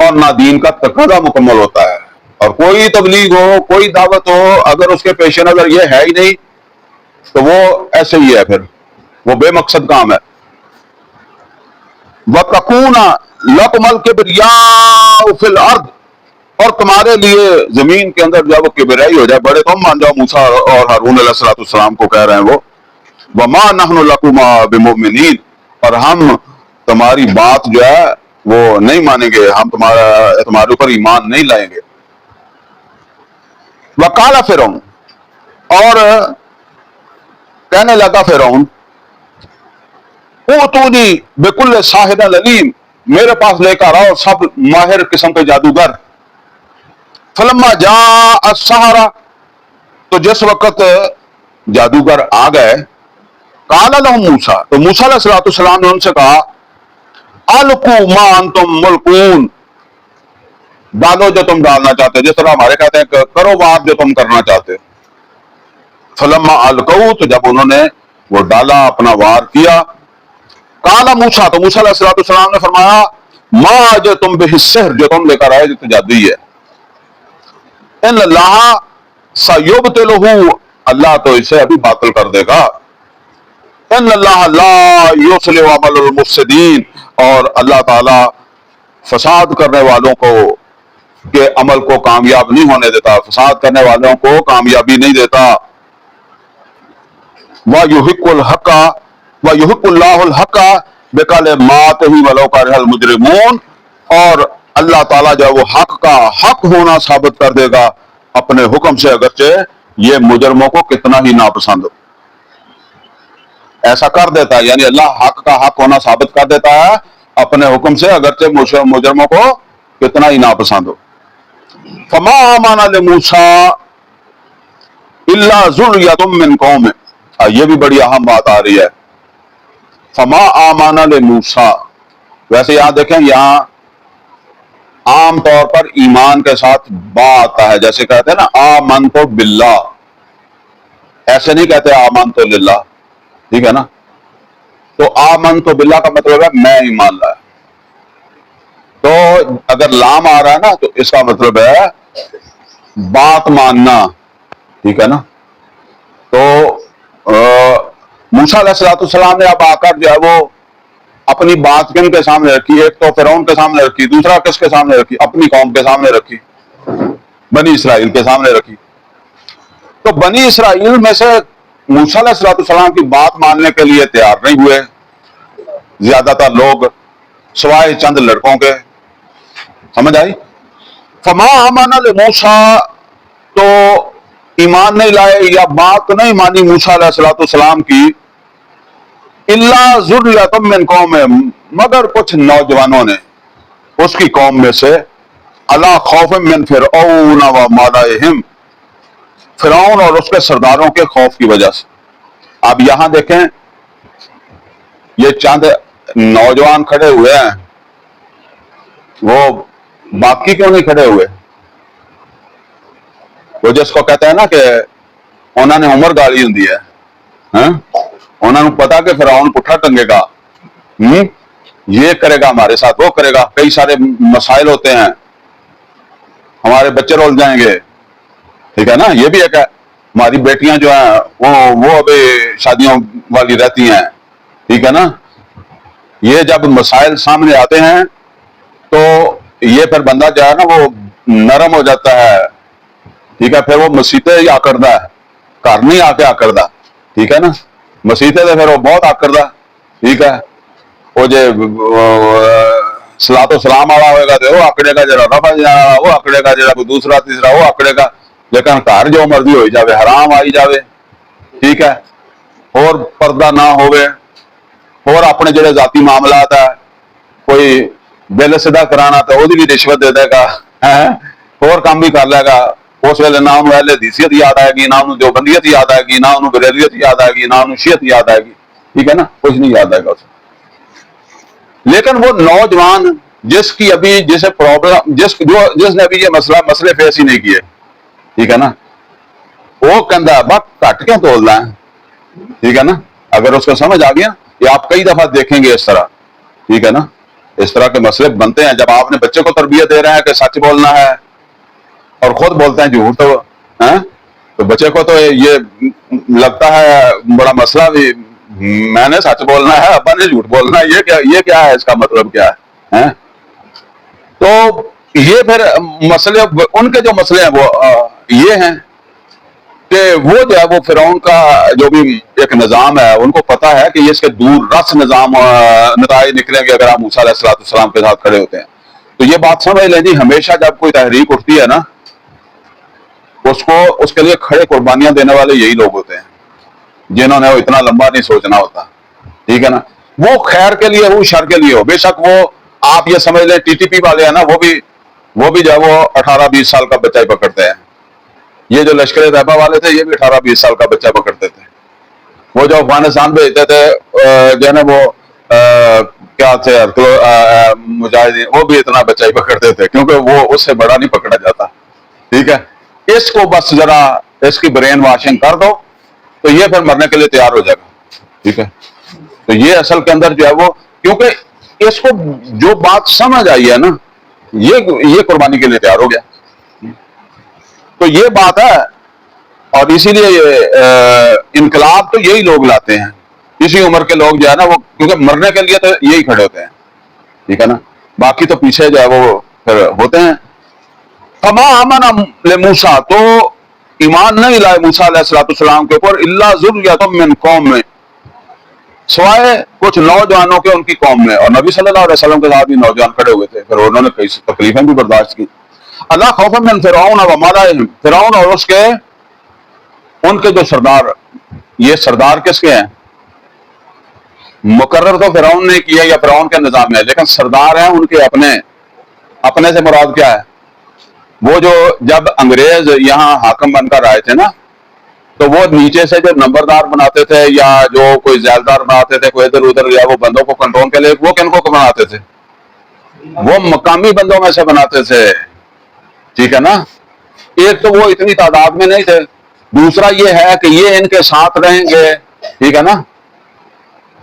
اور نہ دین کا تقاضا مکمل ہوتا ہے۔ اور کوئی تبلیغ ہو، کوئی دعوت ہو، اگر اس کے پیش نظر یہ ہے ہی نہیں تو وہ ایسے ہی ہے، پھر وہ بے مقصد کام ہے۔ وَتَكُونَ لَكُمُ الْكِبْرِيَاءُ فِي الْأَرْضِ، اور تمہارے لیے زمین کے اندر جب وہ کبریائی ہو جائے، بڑے تم مان جاؤ، موسیٰ اور ہارون علیہ السلام کو کہہ رہے ہیں وہ، وَمَا نَحْنُ لَكُمَا بِمُؤْمِنِينَ، اور ہم تمہاری بات جو ہے وہ نہیں مانیں گے، ہم تمہارے اوپر ایمان نہیں لائیں گے۔ وَقَالَ فِرْعَوْنُ، اور کہنے لگا فرعون، اُوتُونِی بِكُلِّ سَاحِرٍ عَلِیمٍ، میرے پاس لے کر آؤ سب ماہر قسم کے جادوگر۔ فَلَمَّا جَاءَ السَّحَرَةُ، تو جس وقت جادوگر آ گئے، قَالَ لَهُم مُوسیٰ، تو موسیٰ علیہ السلام نے ان سے کہا، القوا ما انتم ملقون، ڈالو جو تم ڈالنا چاہتے ہو، جس طرح ہمارے کہتے ہیں کہ کرو وار جو تم کرنا چاہتے ہو۔ فلما القوا، تو جب انہوں نے وہ ڈالا، اپنا وار کیا، قال موسیٰ، تو موسیٰ علیہ السلام نے فرمایا، ما جئتم بہ السحر، جو تم لے کر آئے جو تو جادوئی ہے، ان اللہ سیبطلہ، اللہ تو اسے ابھی باطل کر دے گا، ان اللہ لا یصلح عمل المفسدین، اور اللہ تعالی فساد کرنے والوں کو کے عمل کو کامیاب نہیں ہونے دیتا، فساد کرنے والوں کو کامیابی نہیں دیتا۔ وَيُحِقُّ الْحَقَّ وَيُحِقُّ اللَّهُ الْحَقَّ بِكَلِمَاتِهِ وَلَوْ كَرِهَ الْمُجْرِمُونَ، اور اللہ تعالیٰ جو وہ حق کا حق ہونا ثابت کر دے گا اپنے حکم سے، اگرچہ یہ مجرموں کو کتنا ہی ناپسند ہو۔ ایسا کر دیتا ہے، یعنی اللہ حق کا حق ہونا ثابت کر دیتا ہے اپنے حکم سے، اگرچہ مجرموں کو کتنا ہی ناپسند ہو۔ فما آمن لموسیٰ الا ذریۃ من قومہ، یہ بھی بڑی اہم بات آ رہی ہے، فما آمن لموسیٰ۔ ویسے یہاں دیکھیں، یہاں عام طور پر ایمان کے ساتھ با آتا ہے، جیسے کہتے ہیں نا آمنت باللہ، ایسے نہیں کہتے آمنت للہ، ٹھیک ہے نا؟ تو آمنت باللہ کا مطلب ہے میں ایمان لایا، تو اگر لام آ رہا ہے نا تو اس کا مطلب ہے بات ماننا، ٹھیک ہے نا؟ تو موسیٰ علیہ السلام نے اب آ کر جو ہے وہ اپنی بات کن کے سامنے رکھی، ایک تو فرعون کے سامنے رکھی، دوسرا کس کے سامنے رکھی؟ اپنی قوم کے سامنے رکھی، بنی اسرائیل کے سامنے رکھی۔ تو بنی اسرائیل میں سے موسیٰ علیہ السلام کی بات ماننے کے لیے تیار نہیں ہوئے زیادہ تر لوگ سوائے چند لڑکوں کے. سمجھ آئی؟ فما آمن لموسیٰ، تو ایمان نہیں لائے یا بات نہیں مانی موسیٰ علیہ السلام کی، الا ذریۃ من قوم، مگر کچھ نوجوانوں نے اس کی قوم میں سے، علی خوف من فرعون و ملئہم، فرعون اور اس کے سرداروں کے خوف کی وجہ سے. اب یہاں دیکھیں یہ چند نوجوان کھڑے ہوئے ہیں، وہ باقی کیوں نہیں کھڑے ہوئے؟ وہ جس کو کہتے ہیں نا کہ انہوں نے عمر گالی ہوں ہے، انہوں نے پتا کہ فرعون پٹھا ٹنگے گا، یہ کرے گا ہمارے ساتھ، وہ کرے گا، کئی سارے مسائل ہوتے ہیں، ہمارے بچے رول جائیں گے. ٹھیک ہے نا؟ یہ بھی ایک ہے. ہماری بیٹیاں جو ہیں وہ ابھی شادیوں والی رہتی ہیں. ٹھیک ہے نا؟ یہ جب مسائل سامنے آتے ہیں تو یہ پھر بندہ جو ہے نا وہ نرم ہو جاتا ہے. ٹھیک ہے؟ پھر وہ مسیطے ہی آکردہ ہے، گھر نہیں آ کے آکردہ. ٹھیک ہے نا؟ مسیطے سے پھر وہ بہت آکردہ. ٹھیک ہے؟ وہ جو صلاۃ و سلام والا ہوئے گا تو وہ آکڑے گا، جرا رفع وہ آکڑے گا، جرا کوئی دوسرا تیسرا وہ آکڑے گا. لیکن گھر جو مرضی ہوئی جاوے، حرام آئی جاوے. ٹھیک ہے؟ اور پردہ نہ ہوئے، اور اپنے جڑے ذاتی معاملات ہے، کوئی بل سدھا کرانا تو وہ بھی رشوت دے دے گا، اور کام بھی کر لے گا. اس ویلے نہ انہوں اہل حدیثیت یاد آئے گی، نہ انہوں دیوبندیت یاد آئے گی، نہ انہوں بریلویت یاد آئے گی، نہ انہوں شیعت یاد آئے گی. ٹھیک ہے نا؟ کچھ نہیں یاد آئے گا اسے. لیکن وہ نوجوان جس کی ابھی جسے پرابلم جس نے ابھی یہ مسئلے فیس ہی نہیں کیے، ٹھیک ہے نا، وہ کہندا ہے بک گھٹ کیوں تولنا ہے. ٹھیک ہے نا؟ اگر اس کو سمجھ آ گیا، یہ آپ کئی دفعہ دیکھیں گے اس طرح. ٹھیک ہے نا؟ اس طرح کے مسئلے بنتے ہیں جب آپ نے بچے کو تربیت دے رہے ہیں کہ سچ بولنا ہے اور خود بولتے ہیں جھوٹ، تو بچے کو تو یہ لگتا ہے بڑا مسئلہ بھی، میں نے سچ بولنا ہے، ابا نے جھوٹ بولنا ہے، یہ کیا ہے، اس کا مطلب کیا ہے؟ تو یہ پھر مسئلے، ان کے جو مسئلے ہیں وہ یہ ہیں کہ وہ جو ہے وہ فرعون کا جو بھی ایک نظام ہے، ان کو پتا ہے کہ یہ اس کے دور رس نظام نتائج نکلیں گے اگر آپ موسیٰ علیہ السلام کے ساتھ کھڑے ہوتے ہیں. تو یہ بات سمجھ لیں جی، ہمیشہ جب کوئی تحریک اٹھتی ہے نا، اس کے لیے کھڑے قربانیاں دینے والے یہی لوگ ہوتے ہیں جنہوں نے وہ اتنا لمبا نہیں سوچنا ہوتا. ٹھیک ہے نا؟ وہ خیر کے لیے ہو، شر کے لیے ہو، بے شک وہ آپ یہ سمجھ لیں ٹی ٹی پی والے ہیں نا، وہ بھی جو ہے وہ 18-20 سال کا بچہ ہی پکڑتے ہیں. یہ جو لشکر طیبہ والے تھے یہ بھی 18-20 سال کا بچہ پکڑتے تھے. وہ جو افغانستان بھیجتے تھے جو ہے نا وہ کیا تھے مجاہدین، وہ بھی اتنا بچہ ہی پکڑتے تھے، کیونکہ وہ اس سے بڑا نہیں پکڑا جاتا. ٹھیک ہے؟ اس کو بس ذرا اس کی برین واشنگ کر دو تو یہ پھر مرنے کے لیے تیار ہو جائے گا. ٹھیک ہے؟ تو یہ اصل کے اندر جو ہے وہ، کیونکہ اس کو جو بات سمجھ آئی ہے نا، یہ قربانی کے لیے تیار ہو گیا. تو یہ بات ہے، اور اسی لیے انقلاب تو یہی لوگ لاتے ہیں، اسی عمر کے لوگ جو ہے نا وہ، کیونکہ مرنے کے لیے تو یہی کھڑے ہوتے ہیں. ٹھیک ہے نا؟ باقی تو پیچھے جو ہے وہ پھر ہوتے ہیں. فما آمن لموسیٰ، تو ایمان نہیں لائے موسیٰ علیہ السلام کے اوپر، الا ذریۃ من قوم، سوائے کچھ نوجوانوں کے ان کی قوم میں. اور نبی صلی اللہ علیہ وسلم کے ساتھ بھی نوجوان کھڑے ہوئے تھے، پھر انہوں نے کئی تکلیفیں بھی برداشت کی. اللہ خوف من فرعون و ملئہم، فرعون اور ان کے جو سردار، یہ سردار کس کے ہیں؟ مقرر تو فرعون نے کیا یا فرعون کے نظام میں، لیکن سردار ہیں ان کے اپنے سے مراد کیا ہے؟ وہ جو جب انگریز یہاں حاکم بن کر آئے تھے نا، تو وہ نیچے سے جو نمبردار بناتے تھے یا جو کوئی ذیلدار بناتے تھے، کوئی ادھر ادھر، یا وہ بندوں کو کنٹرول کے لیے، وہ کن کو بناتے تھے؟ وہ مقامی بندوں میں سے بناتے تھے. ٹھیک ہے نا؟ ایک تو وہ اتنی تعداد میں نہیں تھے، دوسرا یہ ہے کہ یہ ان کے ساتھ رہیں گے. ٹھیک ہے نا؟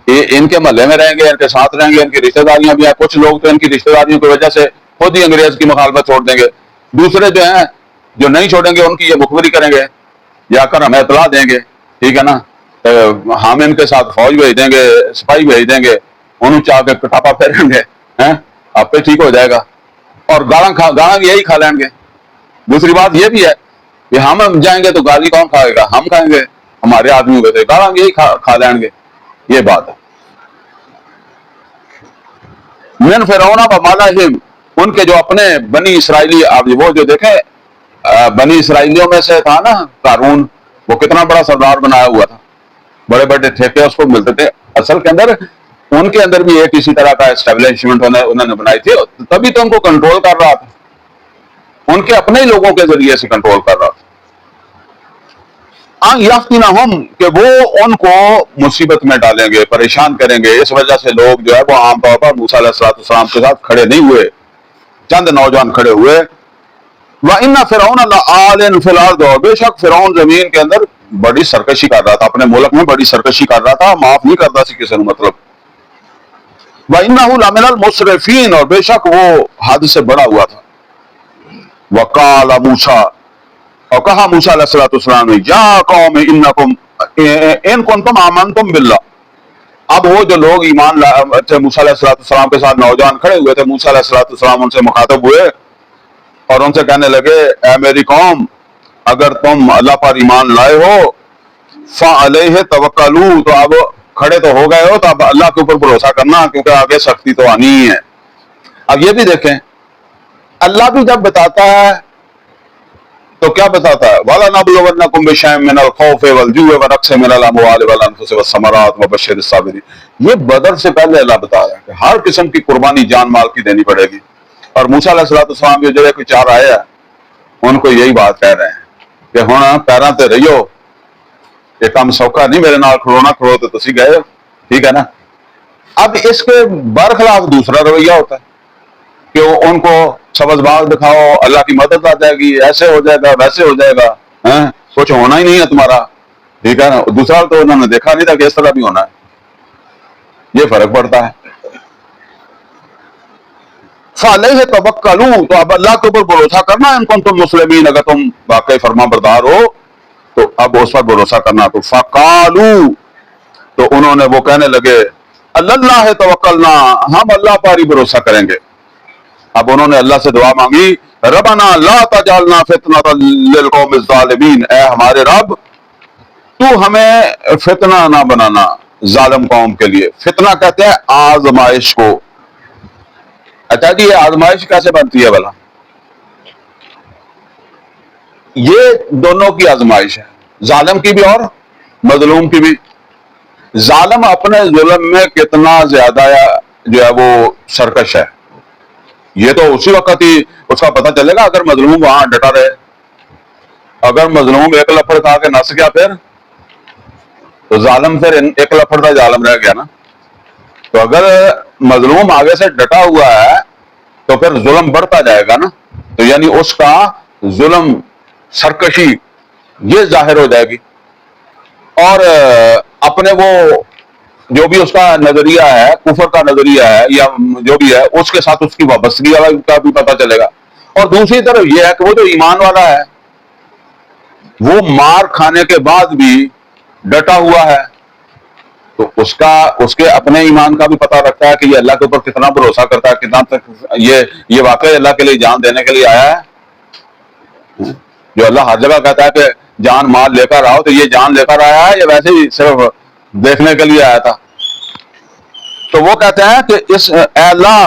یہ ان کے محلے میں رہیں گے، ان کے ساتھ رہیں گے، ان کی رشتہ داریاں بھی ہیں. کچھ لوگ تو ان کی رشتہ داریوں کی وجہ سے خود ہی انگریز کی مخالفت چھوڑ دیں گے، دوسرے جو ہیں جو نہیں چھوڑیں گے ان کی یہ مخبری کریں گے، جا کر ہمیں اطلاع دیں گے. ٹھیک ہے نا؟ ہم ان کے ساتھ فوج بھیج دیں گے، سپاہی بھیج دیں گے، انہوں چاہ کے کٹاپا پھیریں گے، آپ پہ ٹھیک ہو جائے گا، اور گالاں یہی کھا لیں گے. دوسری بات یہ بھی ہے کہ ہم جائیں گے تو گالی کون کھائے گا؟ ہم کھائیں گے. ہمارے آدمی ہوئے تھے گالاں یہی کھا لیں گے. یہ بات ہے. من فرعون و ملئہم، ان کے جو اپنے بنی اسرائیلی، اب وہ جو دیکھیں بنی اسرائیلیوں میں سے تھا نا قارون، وہ کتنا بڑا سردار بنایا ہوا تھا، بڑے بڑے ٹھیکے اس کو ملتے تھے. اصل کے اندر ان کے اندر بھی ایک اسی طرح کا اسٹیبلشمنٹ انہوں نے بنائی تھی، تبھی تو ان کو کنٹرول کر رہا تھا، ان کے اپنے ہی لوگوں کے ذریعے سے کنٹرول کر رہا تھا. یفتنہم، کہ وہ ان کو مصیبت میں ڈالیں گے، پریشان کریں گے. اس وجہ سے لوگ جو ہے وہ عام طور پر موسیٰ علیہ السلام کے ساتھ کھڑے نہیں ہوئے، چند نوجوان کھڑے ہوئے. وَإِنَّ فِرْعَوْنَ لَعَالٍ فِي الْأَرْضِ، اور بے شک فرعون زمین کے اندر بڑی سرکشی کر رہا تھا، اپنے ملک میں بڑی سرکشی کر رہا تھا، معاف نہیں کرتا سی کسی نے مطلب. وَإِنَّهُ لَمِنَ الْمُسْرِفِينَ، اور بے شک وہ حد سے بڑا ہوا تھا. وَقَالَ مُوسَىٰ، اور کہا موسیٰ علیہ السلام نے، یا قوم انکم ان کنتم آمنتم باللہ. اب وہ جو لوگ ایمان لائے موسیٰ علیہ السلام کے ساتھ نوجوان کھڑے ہوئے تھے، موسیٰ علیہ السلام ان سے مخاطب ہوئے اور ان سے کہنے لگے، اے میری قوم، اگر تم اللہ پر ایمان لائے ہو، فَعَلَيْهِ تَوَكَّلُوا، تو اب کھڑے تو ہو گئے ہو تو اب اللہ کے اوپر بھروسہ کرنا، کیونکہ آگے سختی تو آنی ہی ہے. اب یہ بھی دیکھیں، اللہ بھی جب بتاتا ہے تو کیا بتاتا ہے؟ وَلَنَبْلُوَنَّكُمْ بِشَيْءٍ مِّنَ الْخَوْفِ وَالْجُوعِ وَنَقْصٍ مِّنَ الْأَمْوَالِ وَالْأَنفُسِ وَالثَّمَرَاتِ وَبَشِّرِ الصَّابِرِينَ. یہ بدر سے پہلے اللہ بتایا کہ ہر قسم کی قربانی جان مال کی دینی پڑے گی. اور موسیٰ علیہ السلام جو جڑے کوئی چار آئے ہیں ان کو یہی بات کہہ رہے ہیں کہ ہن پیراں تے رہیو، یہ کام سوکھا نہیں، میرے نال کھڑونا کھڑو تو تسی گئے ہو، ٹھیک ہے نا. اب اس کے برخلاف دوسرا رویہ ہوتا ہے کہ ان کو سبز باغ دکھاؤ، اللہ کی مدد آ جائے گی، ایسے ہو جائے گا، ویسے ہو جائے گا، کچھ ہونا ہی نہیں ہے تمہارا، ٹھیک ہے نا. دوسرا تو انہوں نے دیکھا نہیں تھا کہ اس طرح بھی ہونا ہے. یہ فرق پڑتا ہے. فَعَلَيْهِ تَوَكَّلُوا، تو اب اللہ کے اوپر بھروسہ کرنا، ان کو تم مسلمین، اگر تم واقعی فرما بردار ہو تو اب اس پر بھروسہ کرنا. تو فَقَالُوا، تو انہوں نے وہ کہنے لگے، اللّہ توکلنا، ہم اللہ پر ہی بھروسہ کریں گے. اب انہوں نے اللہ سے دعا مانگی، ربنا لا تجعلنا فتنة للقوم الظالمین، اے ہمارے رب تو ہمیں فتنہ نہ بنانا ظالم قوم کے لیے. فتنہ کہتے ہیں آزمائش کو. اچھا جی، یہ آزمائش کیسے بنتی ہے بھلا؟ یہ دونوں کی آزمائش ہے، ظالم کی بھی اور مظلوم کی بھی. ظالم اپنے ظلم میں کتنا زیادہ جو ہے وہ سرکش ہے، یہ تو اسی وقت ہی اس کا پتہ چلے گا اگر مظلوم وہاں ڈٹا رہے. اگر مظلوم ایک لفڑ کھا کے نس گیا پھر تو ظالم پھر ایک لفڑ کا ظالم رہ گیا نا. تو اگر مظلوم آگے سے ڈٹا ہوا ہے تو پھر ظلم بڑھتا جائے گا نا. تو یعنی اس کا ظلم، سرکشی یہ ظاہر ہو جائے گی. اور اپنے وہ جو بھی اس کا نظریہ ہے، کفر کا نظریہ ہے یا جو بھی ہے، اس کے ساتھ اس کی وابستگی کا بھی پتہ چلے گا. اور دوسری طرف یہ ہے کہ وہ جو ایمان والا ہے وہ مار کھانے کے بعد بھی ڈٹا ہوا ہے، تو اس کے اپنے ایمان کا بھی پتہ رکھتا ہے کہ یہ اللہ کے اوپر کتنا بھروسہ کرتا ہے، کتنا تک یہ واقعی اللہ کے لیے جان دینے کے لیے آیا ہے. جو اللہ ہر جگہ کہتا ہے کہ جان مال لے کر آؤ، تو یہ جان لے کر آیا ہے یا ویسے ہی صرف دیکھنے کے لیے آیا تھا؟ تو وہ کہتے ہیں کہ اے اللہ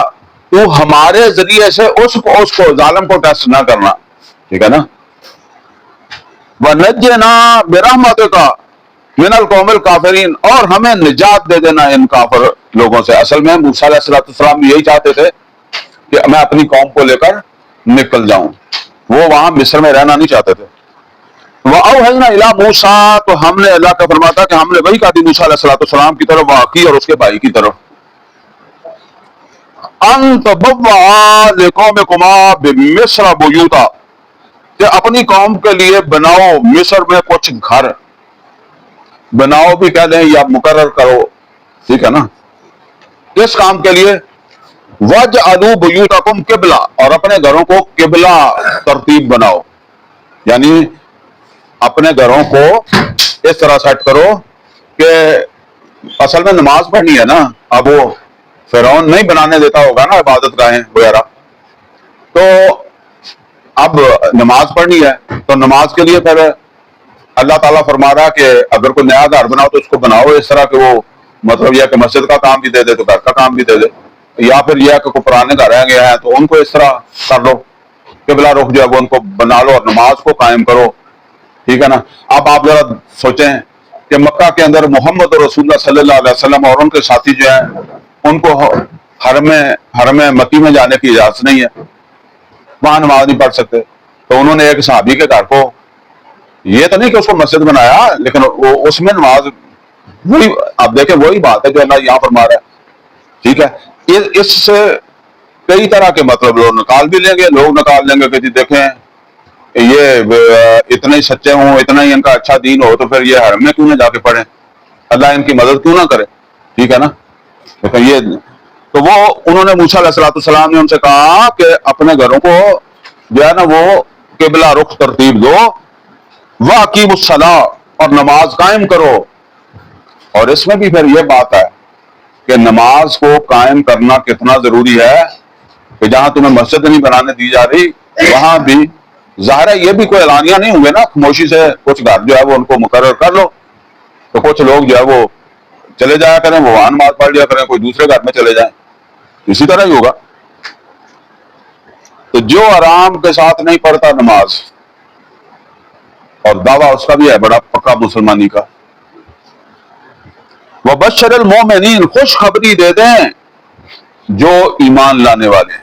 تو ہمارے ذریعے سے اس کو ظالم کو ٹیسٹ نہ کرنا، ٹھیک ہے نا. وَنَجِّنَا بِرَحْمَتِكَ مِنَ الْقَوْمِ الْكَافِرِينَ، اور ہمیں نجات دے دینا ان کافر لوگوں سے. اصل میں موسیٰ علیہ السلام یہی چاہتے تھے کہ میں اپنی قوم کو لے کر نکل جاؤں، وہ وہاں مصر میں رہنا نہیں چاہتے تھے. وَأَوْحَيْنَا إِلَىٰ مُوسَىٰ، تو ہم نے، اللہ کا فرماتا کہ ہم نے وہی کہا تھی موسیٰ علیہ السلام کی طرف، واقعی اور اس کے بھائی کی طرف، أَن تَبَوَّعَا لِقَوْمِكُمَا بِمِصْرَ بُيُوتًا، کہ اپنی قوم کے لیے بناؤ مصر میں کچھ گھر. بناؤ بھی کہہ دیں یا مقرر کرو، ٹھیک ہے نا. کس کام کے لیے؟ وَاجْعَلُوا بُيُوتَكُمْ قِبْلَةً، اور اپنے گھروں کو قبلہ ترتیب بناؤ، یعنی اپنے گھروں کو اس طرح سیٹ کرو کہ اصل میں نماز پڑھنی ہے نا. اب وہ فرعون نہیں بنانے دیتا ہوگا نا عبادت گاہیں وغیرہ، تو اب نماز پڑھنی ہے تو نماز کے لیے پھر اللہ تعالیٰ فرما رہا ہے کہ اگر کوئی نیا گھر بناؤ تو اس کو بناؤ اس طرح کہ وہ مطلب یہ کہ مسجد کا کام بھی دے دے تو گھر کا کام بھی دے دے، یا پھر یہ کہ کوئی پرانے گھر رہ گئے ہیں تو ان کو اس طرح کر لو، قبلہ رخ جو ہے وہ ان کو بنا لو اور نماز کو قائم کرو، ٹھیک ہے نا۔ اب آپ ذرا سوچیں کہ مکہ کے اندر محمد رسول اللہ صلی اللہ علیہ وسلم اور ان کے ساتھی جو ہیں ان کو حرم مکی میں جانے کی اجازت نہیں ہے، وہاں نماز نہیں پڑھ سکتے، تو انہوں نے ایک صحابی کے گھر کو، یہ تو نہیں کہ اس کو مسجد بنایا، لیکن وہ اس میں نماز، وہی آپ دیکھیں وہی بات ہے جو اللہ یہاں فرما رہا ہے، ٹھیک ہے۔ اس سے کئی طرح کے مطلب لوگ نکال بھی لیں گے، لوگ نکال لیں گے کہ جی دیکھیں یہ اتنے ہی سچے ہوں، اتنا ہی ان کا اچھا دین ہو تو پھر یہ حرم میں کیوں نہ جا کے پڑھیں، اللہ ان کی مدد کیوں نہ کرے، ٹھیک ہے نا۔ لیکن یہ تو وہ انہوں نے موسیٰ علیہ السلام نے ان سے کہا کہ اپنے گھروں کو جو ہے نا وہ قبلہ رخ ترتیب دو، وَأَقِیمُوا الصَّلَاۃَ اور نماز قائم کرو۔ اور اس میں بھی پھر یہ بات ہے کہ نماز کو قائم کرنا کتنا ضروری ہے کہ جہاں تمہیں مسجد نہیں بنانے دی جا رہی وہاں بھی ظاہر ہے یہ بھی کوئی اعلانیہ نہیں ہوں گے نا، خاموشی سے کچھ گھر جو ہے وہ ان کو مقرر کر لو تو کچھ لوگ جو ہے وہ چلے جایا کریں، وہ وہاں نماز پڑھ لیا کریں، کوئی دوسرے گھر میں چلے جائیں، اسی طرح ہی ہوگا۔ تو جو آرام کے ساتھ نہیں پڑھتا نماز، اور دعویٰ اس کا بھی ہے بڑا پکا مسلمانی کا، وَبَشِّرِ الْمُؤْمِنِينَ خوشخبری دے دیں جو ایمان لانے والے ہیں۔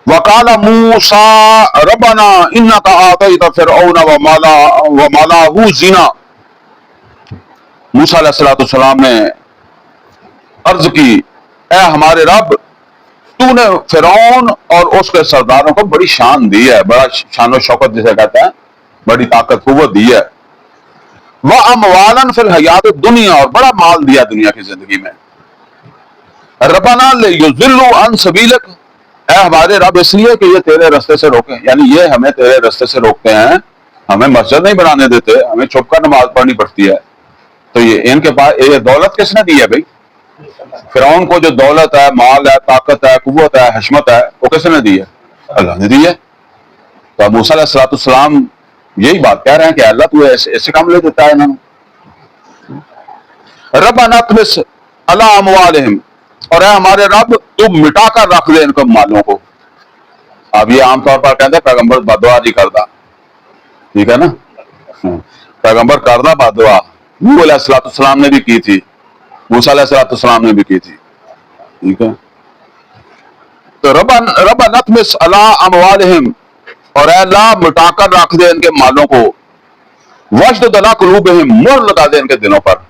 وَقَالَ مُوسَىٰ رَبَّنَا إِنَّكَ آتَيْتَ فِرْعَوْنَ وَمَلَأَهُ زِینَةً، موسیٰ علیہ السلام نے عرض کی، اے ہمارے رب تو نے فرعون اور اس کے سرداروں کو بڑی شان دی ہے، بڑا شان و شوکت جسے کہتے ہیں، بڑی طاقت قوت دی ہے، وَأَمْوَالًا فِي الْحَيَاةِ الدُّنْيَا اور بڑا مال دیا دنیا کی زندگی میں، رَبَّنَا لِيُضِلُّوا عَن سَبِيلِكَ اے ہمارے رب اس لیے کہ یہ تیرے رستے سے روکیں، یعنی یہ ہمیں تیرے رستے سے روکتے ہیں، ہمیں مسجد نہیں بنانے دیتے، ہمیں چھپ کر نماز پڑھنی پڑتی ہے، تو یہ ان کے پاس یہ دولت کس نے دی ہے بھائی؟ فرعون کو جو دولت ہے، مال ہے، طاقت ہے، قوت ہے، حشمت ہے، وہ کس نے دی ہے؟ اللہ نے دی ہے۔ تو موسیٰ علیہ السلام یہی بات کہہ رہے ہیں کہ اللہ تو ایسے کام لے دیتا ہے انہوں نے۔ ربنا اطمس علی اموالہم اور اے ہمارے رب تو مٹا کر رکھ دے ان کو مالوں کو۔ اب یہ عام طور پر کہتے ہیں پیغمبر بدعا نہیں کرتا، ٹھیک ہے نا، پیغمبر کردہ بدعا نوح علیہ السلام نے بھی کی تھی، موسیٰ علیہ السلام نے بھی کی تھی، ٹھیک ہے۔ تو ربنا اطمس علی اموالہم اور اے اللہ مٹا کر رکھ دے ان کے مالوں کو، واشدد علی قلوبہم مہر لگا دے ان کے دلوں پر۔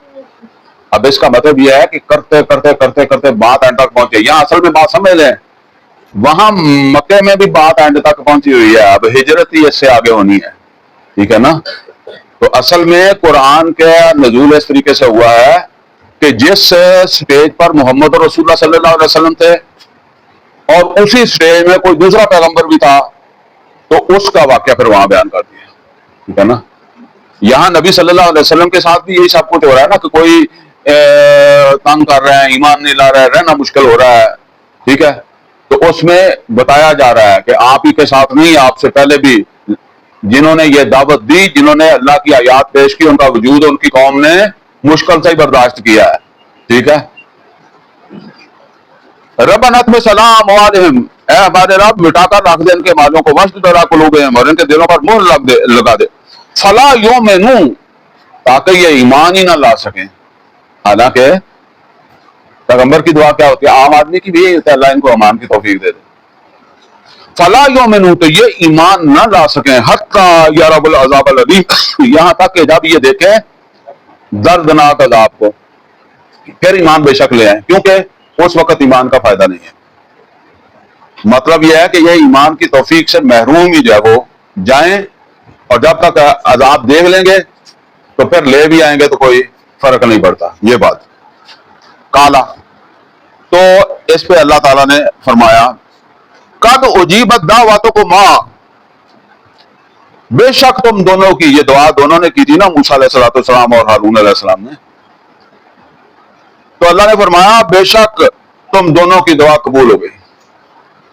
اب اس کا مطلب یہ ہے کہ کرتے کرتے کرتے کرتے بات اینڈ تک پہنچے، یہاں اصل میں بات سمجھ لیں، وہاں مکے میں بھی بات اینڈ تک پہنچی ہوئی ہے، اب ہجرت ہی اس سے آگے ہونی ہے، ٹھیک ہے نا۔ تو اصل میں قرآن کے نزول اس طریقے سے ہوا ہے کہ جس سٹیج پر محمد رسول اللہ صلی اللہ علیہ وسلم تھے اور اسی سٹیج میں کوئی دوسرا پیغمبر بھی تھا تو اس کا واقعہ پھر وہاں بیان کر دیا، ٹھیک ہے نا۔ یہاں نبی صلی اللہ علیہ وسلم کے ساتھ بھی یہی سب کچھ ہو رہا ہے نا کہ کوئی تنگ کر رہے ہیں، ایمان نہیں لا رہا ہے، رہنا مشکل ہو رہا ہے، ٹھیک ہے، تو اس میں بتایا جا رہا ہے کہ آپ ہی کے ساتھ نہیں، آپ سے پہلے بھی جنہوں نے یہ دعوت دی، جنہوں نے اللہ کی آیات پیش کی، ان کا وجود ان کی قوم نے مشکل سے ہی برداشت کیا ہے، ٹھیک ہے۔ ربنا اطمس علی اموالہم اے ہمارے رب مٹا کر رکھ دے ان کے مالوں کو، واشدد علی قلوبہم اور ان کے دلوں پر مہر لگا دے، فلا یؤمنوا تاکہ یہ ایمان ہی نہ لا سکیں۔ حالانکہ پیغمبر کی دعا کیا ہوتی ہے؟ عام آدمی کی بھی یہی ہوتا ہے، اللہ ان کو ایمان کی توفیق دے دے۔ فلا یؤمنوا تو یہ ایمان نہ لا سکیں، حتی یروا العذاب العلیم یہاں تک کہ جب یہ دیکھیں دردناک عذاب کو، پھر ایمان بے شک لے آئیں، کیونکہ اس وقت ایمان کا فائدہ نہیں ہے۔ مطلب یہ ہے کہ یہ ایمان کی توفیق سے محروم ہی جو ہے وہ جائیں، اور جب تک عذاب دیکھ لیں گے تو پھر لے بھی آئیں گے تو کوئی فرق نہیں پڑتا، یہ بات کالا۔ تو اس پہ اللہ تعالیٰ نے فرمایا قد اجیبت دعوتکما بے شک تم دونوں کی یہ دعا دونوں نے کی تھی نا، موسیٰ علیہ السلام اور ہارون علیہ السلام نے، تو اللہ نے فرمایا بے شک تم دونوں کی دعا قبول ہو گئی۔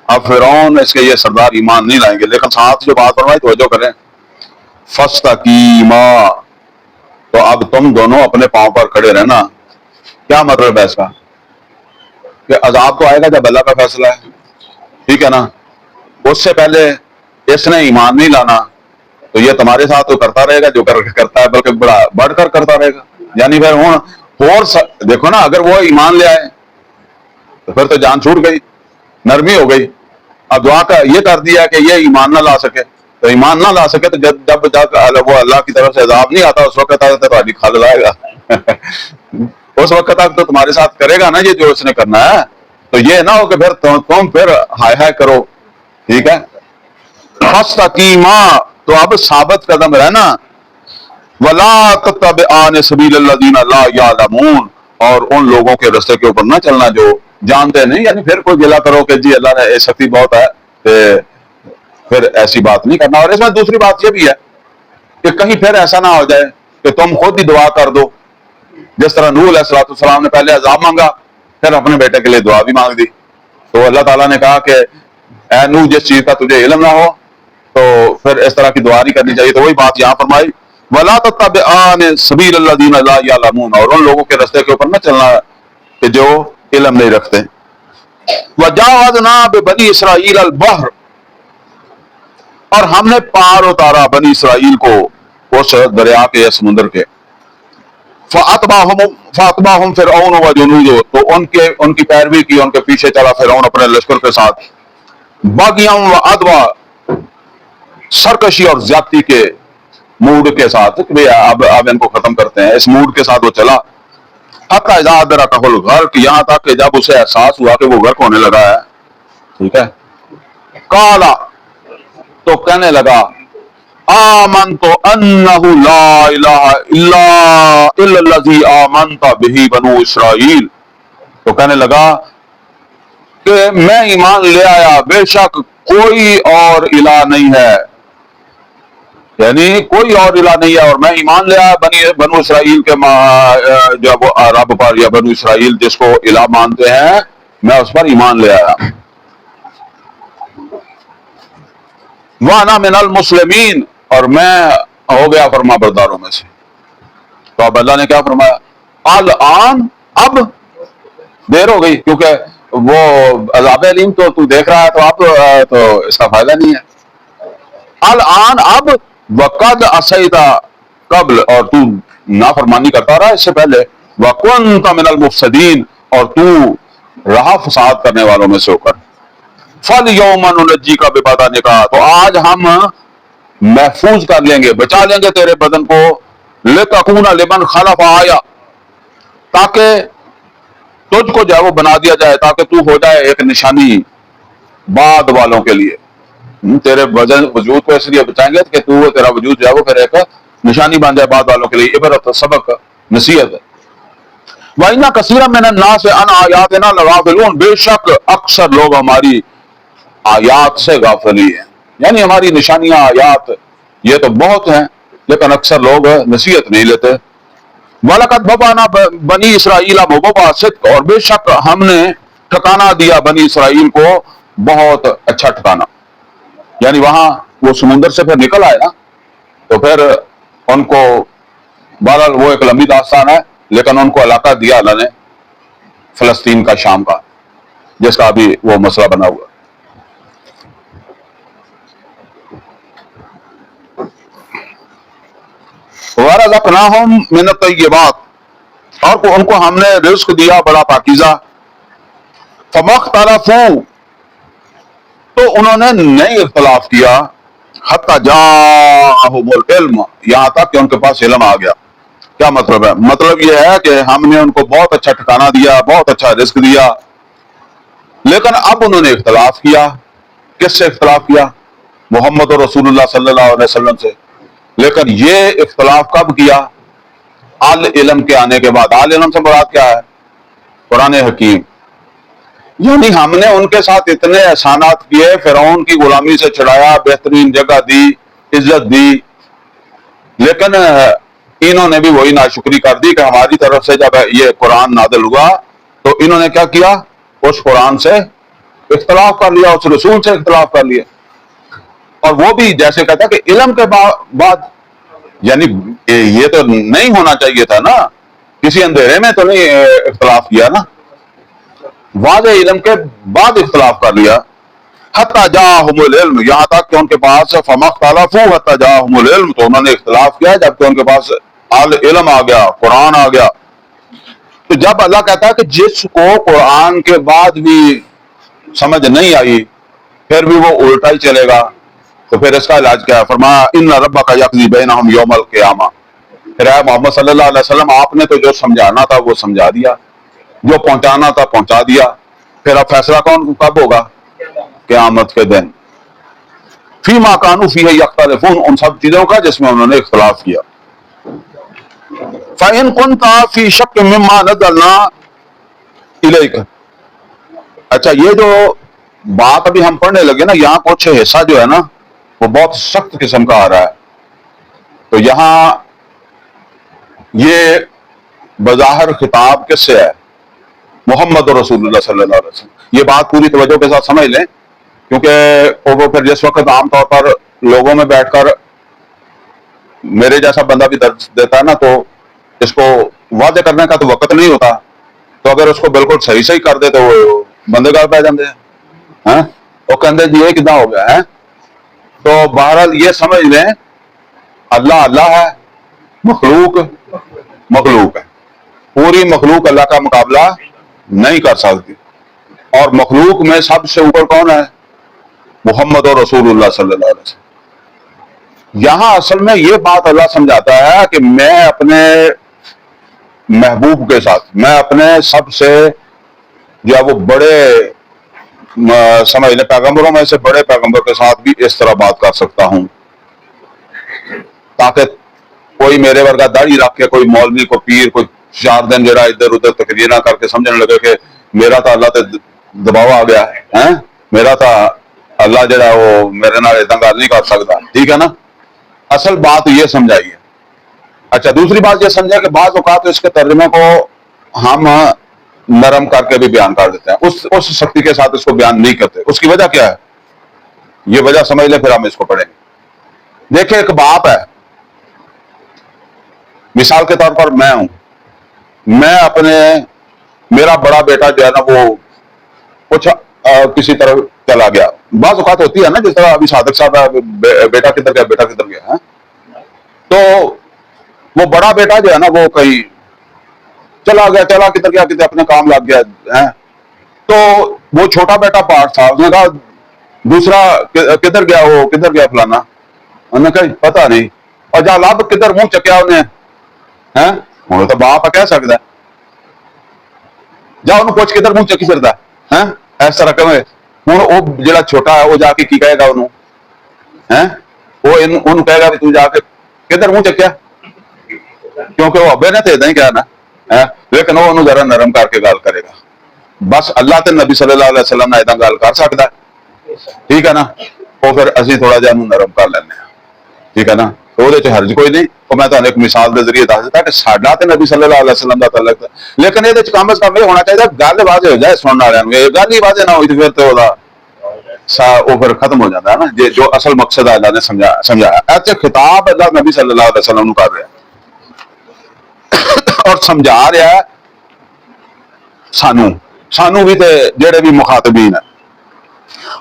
اب فرعون اس کے یہ سردار ایمان نہیں لائیں گے، لیکن ساتھ جو بات فرمائی توجہ کریں، فاستقیما، تو اب تم دونوں اپنے پاؤں پر کھڑے رہنا. کیا مطلب ہے اس کا؟ کہ عذاب تو آئے گا جب اللہ کا فیصلہ ہے، ٹھیک ہے نا. اس سے پہلے اس نے ایمان نہیں لانا تو یہ تمہارے ساتھ تو کرتا رہے گا جو کرتا ہے، بلکہ بڑا بڑھ کر کرتا رہے گا. یعنی پھر دیکھو نا، اگر وہ ایمان لے آئے تو پھر تو جان چھوٹ گئی، نرمی ہو گئی. اب دعا کا یہ کر دیا کہ یہ ایمان نہ لا سکے، تو ایمان نہ لا سکے تو جب وہ اللہ کی طرف سے عذاب نہیں آتا اس وقت تک تو کھل لائے گا. اس وقت تک تو تمہارے ساتھ کرے گا نا یہ جو اس نے کرنا ہے. تو یہ نہ ہو کہ پھر تم پھر ہائے ہائے کرو. ٹھیک ہے. فاستقیما، تو اب ثابت قدم رہنا. ولا تتبعان سبیل الذین لا یعلمون، اور ان لوگوں کے راستے کے اوپر نہ چلنا جو جانتے نہیں. یعنی پھر کوئی گلا کرو کہ جی اللہ نے سختی بہت ہے، پھر ایسی بات نہیں کرنا. اور اس میں دوسری بات یہ بھی ہے کہ کہیں پھر ایسا نہ ہو جائے کہ تم خود ہی دعا کر دو، جس طرح نوح علیہ السلام نے پہلے عذاب مانگا پھر اپنے بیٹے کے لیے دعا بھی مانگ دی. تو اللہ تعالیٰ نے کہا کہ اے نوح، جس چیز کا تجھے علم نہ ہو تو پھر اس طرح کی دعا نہیں کرنی چاہیے. تو وہی بات یہاں فرمائی، وَلَا تَتَّبِعَانِ سَبِيلَ الَّذِينَ لَا يَعْلَمُونَ، اور ان لوگوں کے راستے کے اوپر نہ چلنا کہ جو علم نہیں رکھتے. وَجَاوَزْنَا بِبَنِي إِسْرَائِيلَ الْبَحْرَ، اور ہم نے پار اتارا بنی اسرائیل کو اس دریا کے یا سمندر کے. فَأَتْبَعَهُمْ فِرْعَوْنُ وَجُنُودُهُ، تو ان کی پیروی کی، ان کے پیچھے چلا فرعون اپنے لشکر کے ساتھ. بَغْيًا وَعَدْوًا، سرکشی اور زیادتی کے موڈ کے ساتھ کہ اب ان کو ختم کرتے ہیں، اس موڈ کے ساتھ وہ چلا. حَتَّىٰ إِذَا أَدْرَكَهُ الْغَرْقُ، یہاں تک کہ جب اسے احساس ہوا کہ وہ غرق ہونے لگا ہے. ٹھیک ہے. قَالَ، تو کہنے لگا، آمنت انہ لا الہ الا الذی آمنت بہ بنو اسرائیل، تو کہنے لگا کہ میں ایمان لے آیا، بے شک کوئی اور الہ نہیں ہے، یعنی کوئی اور الہ نہیں ہے، اور میں ایمان لے آیا بنو اسرائیل کے جب رب پر، یا بنو اسرائیل جس کو الہ مانتے ہیں میں اس پر ایمان لے آیا. وَأَنَا مِنَ الْمُسْلِمِينَ، اور میں ہو گیا فرما برداروں میں سے. تو اب اللہ نے کیا فرمایا؟ الآن، اب دیر ہو گئی، کیونکہ وہ عذاب علیم تو دیکھ رہا ہے، تو اب تو اس کا فائدہ نہیں ہے. الآن، اب، وَقَدْ عَصَيْتَ قبل، اور تو نافرمانی کرتا رہا اس سے پہلے. وَكُنْتَ مِنَ الْمُفْسِدِينَ، اور تو رہا فساد کرنے والوں میں سے ہو کر. فَالْيَوْمَ نُنَجِّيكَ بِبَدَنِكَ، تو آج ہم محفوظ کر لیں گے، بچا لیں گے تیرے بدن کو. لِتَكُونَ لِمَنْ خَلَفَ آیَةً، تاکہ تجھ کو جو ہے وہ بنا دیا جائے، تاکہ تو ہو جائے ایک نشانی بعد والوں کے لیے. تیرے وجود کو اس لیے بچائیں گے کہ تو تیرا وجود جو ہے وہ پھر ایک نشانی بن جائے بعد والوں کے لیے، عبرت، سبق، نصیحت. وَإِنَّ كَثِيرًا مِنَ النَّاسِ عَنْ آیَاتِنَا لَغَافِلُونَ، بے شک اکثر لوگ ہماری آیات سے غافل ہی ہیں، یعنی ہماری نشانیاں، آیات یہ تو بہت ہیں لیکن اکثر لوگ نصیحت نہیں لیتے. وَلَقَدْ بَوَّأْنَا بَنِي إِسْرَائِيلَ مُبَوَّأَ صِدْقٍ، اور بے شک ہم نے ٹھکانہ دیا بنی اسرائیل کو بہت اچھا ٹھکانہ. یعنی وہاں وہ سمندر سے پھر نکل آئے نا، تو پھر ان کو، بہرحال وہ ایک لمبی داستان ہے، لیکن ان کو علاقہ دیا اللہ نے فلسطین کا، شام کا، جس کا ابھی وہ مسئلہ بنا ہوا. وَرَزَقْنَاهُم مِّنَ الطَّيِّبَاتِ، اور ان کو ہم نے رزق دیا بڑا پاکیزہ. فَمَا اخْتَلَفُوا، تو انہوں نے نہیں اختلاف کیا. حَتَّىٰ جَاءَهُمُ الْعِلْمُ، یہاں تک کہ ان کے پاس علم آ گیا. کیا مطلب ہے؟ مطلب یہ ہے کہ ہم نے ان کو بہت اچھا ٹھکانہ دیا، بہت اچھا رزق دیا، لیکن اب انہوں نے اختلاف کیا. کس سے اختلاف کیا؟ محمد رسول اللہ صلی اللہ علیہ وسلم سے. لیکن یہ اختلاف کب کیا؟ علم کے آنے کے بعد. علم سے مراد کیا ہے؟ قرآن حکیم. یعنی ہم نے ان کے ساتھ اتنے احسانات کیے، فرعون کی غلامی سے چھڑایا، بہترین جگہ دی، عزت دی، لیکن انہوں نے بھی وہی ناشکری کر دی کہ ہماری طرف سے جب یہ قرآن نازل ہوا تو انہوں نے کیا کیا؟ اس قرآن سے اختلاف کر لیا، اس رسول سے اختلاف کر لیا. اور وہ بھی جیسے کہتا ہے کہ علم کے بعد یعنی یہ تو نہیں ہونا چاہیے تھا نا، کسی اندھیرے میں تو نہیں اختلاف کیا نا، واضح علم کے بعد اختلاف کر لیا. حتی جاءہم العلم، یہاں تک کہ ان کے پاس فما اختلفوا حتی جاءہم العلم، تو انہوں نے اختلاف کیا جب کہ ان کے پاس علم آ گیا، قرآن آ گیا. تو جب اللہ کہتا ہے کہ جس کو قرآن کے بعد بھی سمجھ نہیں آئی پھر بھی وہ الٹا ہی چلے گا، تو پھر اس کا علاج کیا ہے؟ فرمایا ان ربک یقضی بینہم یوم القیامہ. پھر اے محمد صلی اللہ علیہ وسلم، آپ نے تو جو سمجھانا تھا وہ سمجھا دیا، جو پہنچانا تھا پہنچا دیا. پھر اب فیصلہ کب ہوگا؟ قیامت کے دن. فیما کانوا فیہ یختلفون، ان سب چیزوں کا جس میں انہوں نے اختلاف کیا. فَإِن كُنْتَ فِي شَكٍّ مِّمَّا نَزَّلْنَا إِلَيْكَ. اچھا، یہ جو بات ابھی ہم پڑھنے لگے نا، یہاں کچھ حصہ جو ہے نا وہ بہت سخت قسم کا آ رہا ہے. تو یہاں یہ بظاہر خطاب کس سے ہے؟ محمد رسول اللہ صلی اللہ علیہ وسلم. یہ بات پوری توجہ کے ساتھ سمجھ لیں، کیونکہ وہ پھر جس وقت عام طور پر لوگوں میں بیٹھ کر میرے جیسا بندہ بھی درس دیتا ہے نا، تو اس کو واضح کرنے کا تو وقت نہیں ہوتا، تو اگر اس کو بالکل صحیح صحیح کر دے تو وہ بندے گال پہ جاندے ہیں، وہ کہندے جی یہ کداں ہو گیا ہے. تو بہرحال یہ سمجھ لیں، اللہ اللہ ہے، مخلوق مخلوق ہے. پوری مخلوق اللہ کا مقابلہ نہیں کر سکتی، اور مخلوق میں سب سے اوپر کون ہے؟ محمد اور رسول اللہ صلی اللہ علیہ وسلم. یہاں اصل میں یہ بات اللہ سمجھاتا ہے کہ میں اپنے محبوب کے ساتھ، میں اپنے سب سے یا وہ بڑے سمجھ لیں پیغمبروں میں سے بڑے پیغمبر کے ساتھ بھی اس طرح بات کر سکتا ہوں، تاکہ کوئی میرے ورگا داڑھی رکھ کے کوئی مولوی کو پیر کو 4 دن جڑا ادھر ادھر تقریر نہ کر کے سمجھنے لگے کہ میرا تو اللہ تے دباؤ آ گیا ہے، میرا تو اللہ جڑا وہ میرے نال اتنا گل نہیں کر سکتا. ٹھیک ہے نا؟ اصل بات یہ سمجھائی ہے. اچھا، دوسری بات یہ سمجھا کہ بعض اوقات اس کے ترجمے کو ہم نرم کر کے بھی بیان کر دیتے ہیں، اس سختی کے ساتھ اس کو بیان نہیں کرتے. اس کی وجہ کیا ہے؟ یہ وجہ سمجھ لیں پھر ہم اس کو پڑھیں گے. دیکھیں، ایک باپ ہے، مثال کے طور پر میں ہوں، میں میرا بڑا بیٹا جو ہے نا وہ کچھ کسی طرح چلا گیا. بعض اوقات ہوتی ہے نا، جس طرح ابھی صادق صاحب بیٹا کدھر گیا، بیٹا کدھر گیا ہے، تو وہ بڑا بیٹا جو ہے نا وہ کہیں چلا کدھر گیا، کدھر اپنے کام لگ گیا ہے. تو وہ چھوٹا بیٹا پاٹ تھا، اس نے کہا دوسرا کدھر گیا فلانا، انہوں نے کہا پتہ نہیں. اور جا لب کدھر منہ چکیا انہیں، ہوں تو باپ کہہ سکتا ہے جا انہوں پوچھ کدھر منہ چکی پھردا ہے، اس طرح کہے. ہوں وہ جڑا چھوٹا ہے وہ جا کے کی کہے گا انہوں، وہ انہوں کہے گا کہ تو جا کے کدھر منہ چکیا، کیونکہ وہ ابے نے تو ادھر ہی کہنا، لیکن وہ انہوں ذرا نرم کر کے گل کرے گا. بس اللہ تے نبی صلی اللہ علیہ وسلم نے ادھر گل کر سکتا ہے. ٹھیک ہے نا؟ وہ پھر اسی تھوڑا جہا نرم کر لینے ہیں. ٹھیک ہے نا؟ تو وہ حرج کوئی نہیں. اور میں تمہیں ایک مثال کے ذریعے دس دیتا کہ ساڈا تے نبی صلی اللہ علیہ وسلم کا تعلق ہے، لیکن یہ کم از کم یہ ہونا چاہیے گل واضح ہو جائے سننے والے، گل ہی واضح نہ ہوئی تو پھر تو وہ پھر ختم ہو جاتا ہے نا جو اصل مقصد ہے اللہ نے سمجھایا. ایسے خطاب اللہ نبی صلی اللہ علیہ وسلم کر رہے ہیں اور سمجھا رہا ہے سانو بھی تے جڑے بھی مخاطبین ہیں.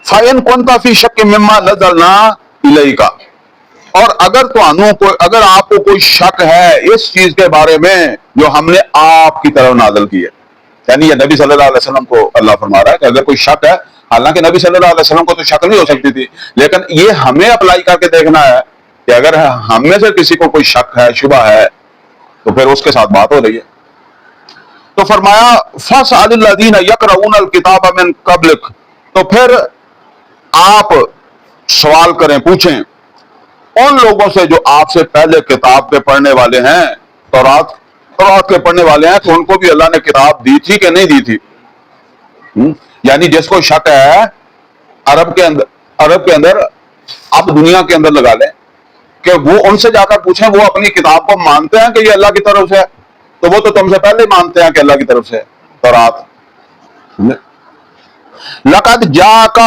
فَإِن كُنْتَ فِي شَكٍّ مِّمَّا نَزَّلْنَا إِلَيْكَ، اور اگر آپ کو کوئی شک ہے اس چیز کے بارے میں جو ہم نے آپ کی طرف نازل کی ہے، یعنی یہ نبی صلی اللہ علیہ وسلم کو اللہ فرما رہا ہے کہ اگر کوئی شک ہے، حالانکہ نبی صلی اللہ علیہ وسلم کو تو شک نہیں ہو سکتی تھی، لیکن یہ ہمیں اپلائی کر کے دیکھنا ہے کہ اگر ہم میں سے کسی کو کوئی شک ہے، شبہ ہے، تو پھر اس کے ساتھ بات ہو رہی ہے. تو فرمایا فَاسْأَلِ الَّذِينَ يَقْرَؤُونَ الْكِتَابَ مِن قَبْلِكَ، تو پھر آپ سوال کریں، پوچھیں ان لوگوں سے جو آپ سے پہلے کتاب کے پڑھنے والے ہیں، تورات کے پڑھنے والے ہیں، کہ ان کو بھی اللہ نے کتاب دی تھی کہ نہیں دی تھی. یعنی جس کو شک ہے عرب کے اندر اب دنیا کے اندر لگا لیں کہ وہ ان سے جا کر پوچھیں وہ اپنی کتاب کو مانتے ہیں کہ یہ اللہ کی طرف سے ہے، تو وہ تو تم سے پہلے مانتے ہیں کہ اللہ کی طرف سے ہے تورات. لقد جاءک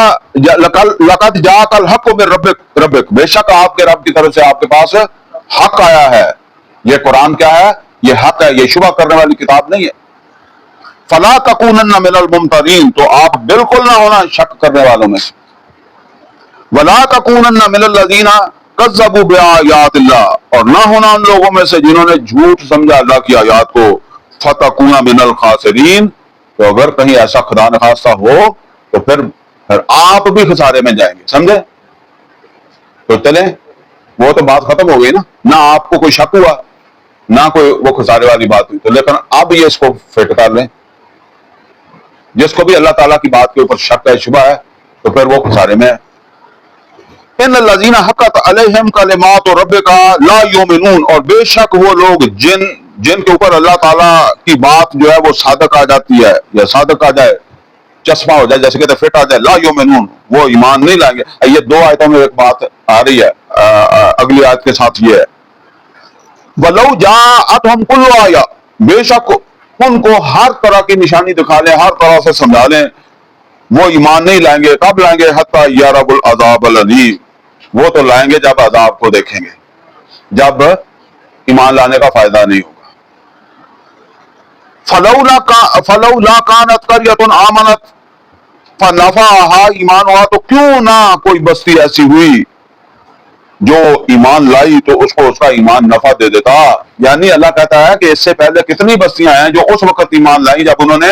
الحق من ربک، بے شک آپ کے رب کی طرف سے آپ کے پاس حق آیا ہے، یہ قرآن کیا ہے؟ یہ حق ہے، یہ شبہ کرنے والی کتاب نہیں ہے۔ فلا تکونن من الممترین، تو آپ بالکل نہ ہونا شک کرنے والوں میں سے۔ ولا تکونن من الذین کذبوا بآیات اللہ، اور نہ ہونا ان لوگوں میں سے جنہوں نے جھوٹ سمجھا اللہ کی آیات کو۔ فتکون من الخاسرین، تو اگر کہیں ایسا خدا نخواستہ ہو تو پھر آپ بھی خسارے میں جائیں گے، سمجھے؟ تو چلیں، وہ تو بات ختم ہو گئی نا، نہ آپ کو کوئی شک ہوا نہ کوئی وہ خسارے والی بات ہوئی، تو لیکن اب یہ اس کو فٹ کر لیں، جس کو بھی اللہ تعالیٰ کی بات کے اوپر شک ہے، شبہ ہے، تو پھر وہ خسارے میں ہے۔ ان الذین حقت علیہم کلمات ربک لا یؤمنون، اور بے شک وہ لوگ جن کے اوپر اللہ تعالیٰ کی بات جو ہے وہ صادق آ جاتی ہے، یا صادق آ جائے، چشمہ ہو جائے، جیسے کہتے ہیں فٹ آ جائے، لا یؤمنون، وہ ایمان نہیں لائیں گے۔ یہ دو آیتوں میں ایک بات آ رہی ہے، اگلی آیت کے ساتھ یہ ہے وَلَوْ جَاءَتْهُمْ كُلُّ آیَةٍ، بے شک ان کو ہر طرح کی نشانی دکھا لیں، ہر طرح سے سمجھا لیں، وہ ایمان نہیں لائیں گے۔ کب لائیں گے؟ حتی یروا العذاب العلیم، وہ تو لائیں گے جب عذاب کو دیکھیں گے، جب ایمان لانے کا فائدہ نہیں ہوگا۔ فلولا كانت قرية آمنت فنفعها، ایمان ہوا تو کیوں نہ کوئی بستی ایسی ہوئی جو ایمان لائی تو اس کو اس کا ایمان نفع دے دیتا۔ یعنی اللہ کہتا ہے کہ اس سے پہلے کتنی بستیاں ہیں جو اس وقت ایمان لائیں جب انہوں نے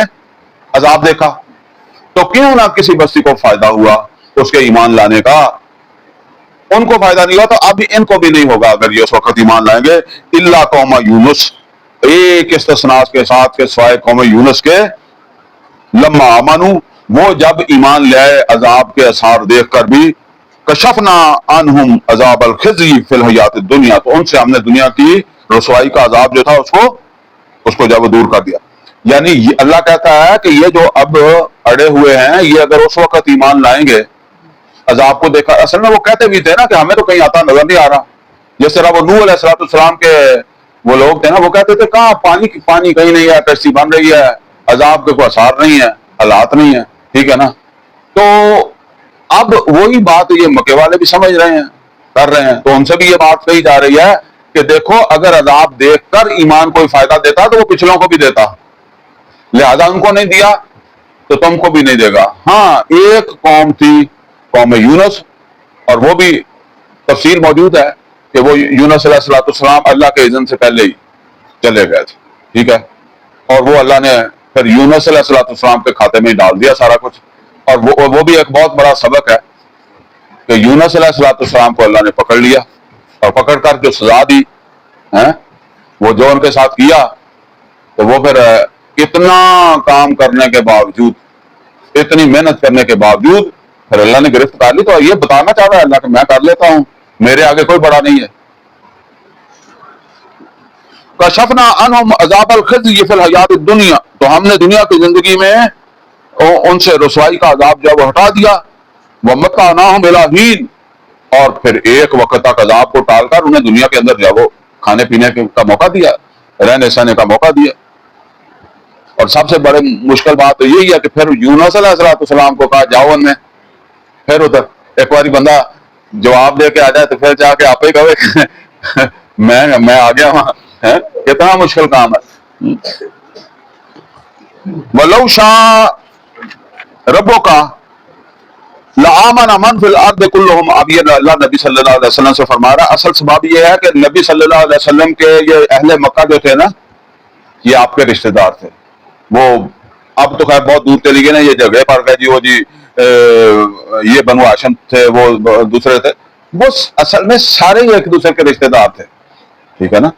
عذاب دیکھا، تو کیوں نہ کسی بستی کو فائدہ ہوا اس کے ایمان لانے کا، ان کو فائدہ نہیں ہوا تو اب ان کو بھی نہیں ہوگا اگر یہ اس وقت ایمان لائیں گے۔ الا قوم یونس، ایک استثناء کے ساتھ کہ سوائے قوم یونس کے، لما آمنو، وہ جب ایمان لے عذاب کے آثار دیکھ کر بھی، کشفنا عنہم عذاب الخزی فی الحیات الدنیا، تو ان سے ہم نے دنیا کی رسوائی کا عذاب جو تھا اس کو جب دور کر دیا۔ یعنی اللہ کہتا ہے کہ یہ جو اب اڑے ہوئے ہیں، یہ اگر اس وقت ایمان لائیں گے، عذاب کو دیکھا، اصل میں وہ کہتے بھی تھے نا کہ ہمیں تو کہیں آتا نظر نہیں آ رہا، جس طرح وہ نوح علیہ السلام کے وہ لوگ تھے نا، وہ کہتے تھے کہاں پانی کہیں نہیں ہے، کشتی بن رہی ہے، عذاب کے کوئی اثار نہیں ہے، حالات نہیں ہے، ٹھیک ہے نا۔ تو اب وہی بات یہ مکے والے بھی سمجھ رہے ہیں، کر رہے ہیں، تو ان سے بھی یہ بات کہی جا رہی ہے کہ دیکھو اگر عذاب دیکھ کر ایمان کوئی فائدہ دیتا تو وہ پچھلوں کو بھی دیتا، لہذا ان کو نہیں دیا تو تم کو بھی نہیں دے گا۔ ہاں، ایک قوم تھی، قوم یونس، اور وہ بھی تفصیل موجود ہے کہ وہ یونس علیہ السلام اللہ کے اذن سے پہلے ہی چلے گئے تھے، ٹھیک ہے، اور وہ اللہ نے پھر یونس علیہ السلام کے کھاتے میں ہی ڈال دیا سارا کچھ۔ اور وہ بھی ایک بہت بڑا سبق ہے کہ یونس علیہ السلام کو اللہ نے پکڑ لیا، اور پکڑ کر جو سزا دی ہیں، وہ جو ان کے ساتھ کیا، تو وہ پھر اتنا کام کرنے کے باوجود، اتنی محنت کرنے کے باوجود پھر اللہ نے گرفت کر لی۔ تو یہ بتانا چاہ رہا ہے اللہ کہ میں کر لیتا ہوں، میرے آگے کوئی بڑا نہیں ہے۔ کشفنا عنہم عذاب الخزی فی الحیات الدنیا، تو ہم نے دنیا کی زندگی میں ان سے رسوائی کا عذاب جو ہے وہ ہٹا دیا۔ وَمَتَّعْنَاهُمْ إِلَىٰ حِینٍ، اور پھر ایک وقت تک عذاب کو ٹال کر انہیں دنیا کے اندر جو ہے وہ کھانے پینے کا موقع دیا، رہنے سہنے کا موقع دیا۔ اور سب سے بڑی مشکل بات تو یہی ہے کہ پھر یونس علیہ السلام کو کہا جاؤ ان میں، پھر ادھر ایک باری بندہ جواب دے کے آ جائے تو پھر جا کے آپ ہی کہے میں آ گیا وہاں، کتنا مشکل کام ہے۔ وَلَوْ شَاءَ رَبُّكَ لَآمَنَ مَنْ فِي الْأَرْضِ كُلُّهُمْ، اب یہ اللہ نبی صلی اللہ علیہ وسلم سے فرما رہا ہے۔ اصل سبب یہ ہے کہ نبی صلی اللہ علیہ وسلم کے یہ اہل مکہ جو تھے نا، یہ آپ کے رشتہ دار تھے، وہ اب تو خیر بہت دور چلی گئی نا، یہ جگہ پر گئے جی، وہ جی یہ بنو ہاشم تھے، وہ دوسرے تھے، وہ اصل میں سارے ہی ایک دوسرے کے رشتہ دار تھے، ٹھیک ہے نا۔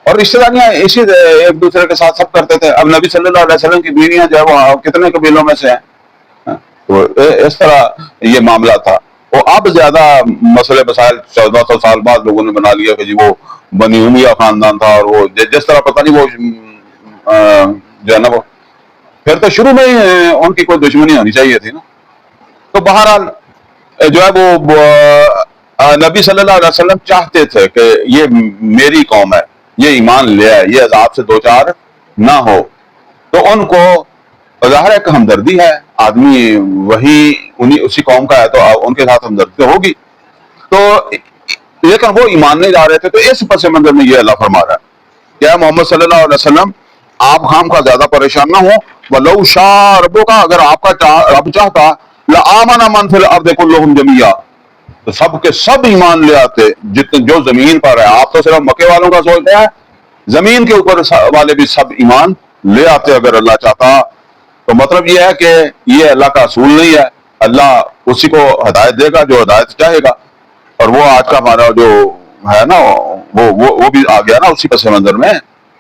اور رشتہ داریاں اسی ایک دوسرے کے ساتھ سب کرتے تھے۔ اب نبی صلی اللہ علیہ وسلم کی بیویاں جو ہے وہ کتنے قبیلوں میں سے ہیں، تو اس طرح یہ معاملہ تھا۔ وہ اب زیادہ مسئلے مسائل 1400 سال بعد لوگوں نے بنا لیا کہ جی وہ بنی امیہ خاندان تھا، اور وہ جس طرح پتہ نہیں وہ جو ہے نا، وہ پھر تو شروع میں ہی ان کی کوئی دشمنی ہونی چاہیے تھی نا۔ تو بہرحال جو ہے وہ نبی صلی اللہ علیہ وسلم چاہتے تھے کہ یہ میری قوم ہے، یہ ایمان لے آئے، یہ عذاب سے دوچار نہ ہو، تو ان کو ظاہر ہے کہ ہمدردی ہے، آدمی وہی اسی قوم کا ہے تو ان کے ساتھ ہمدردی ہوگی۔ تو لیکن وہ ایمان نہیں لا رہے تھے. تو اس پس منظر میں یہ اللہ فرما رہا ہے کہ اے محمد صلی اللہ علیہ وسلم آپ خام کا زیادہ پریشان نہ ہو. وَلَوْ شَاءَ رَبُّكَ اگر آپ کا رب چاہتا لَآمَنَ مَنْ فِي الْأَرْضِ كُلُّهُمْ جَمِيعًا تو سب کے سب ایمان لے آتے جتنے جو زمین پر ہے. آپ تو صرف مکے والوں کا سوچتے ہیں, زمین کے اوپر والے بھی سب ایمان لے آتے اگر اللہ چاہتا. تو مطلب یہ ہے کہ یہ اللہ کا اصول نہیں ہے, اللہ اسی کو ہدایت دے گا جو ہدایت چاہے گا. اور وہ آج کا ہمارا جو ہے نا وہ بھی آ گیا نا اسی پس منظر میں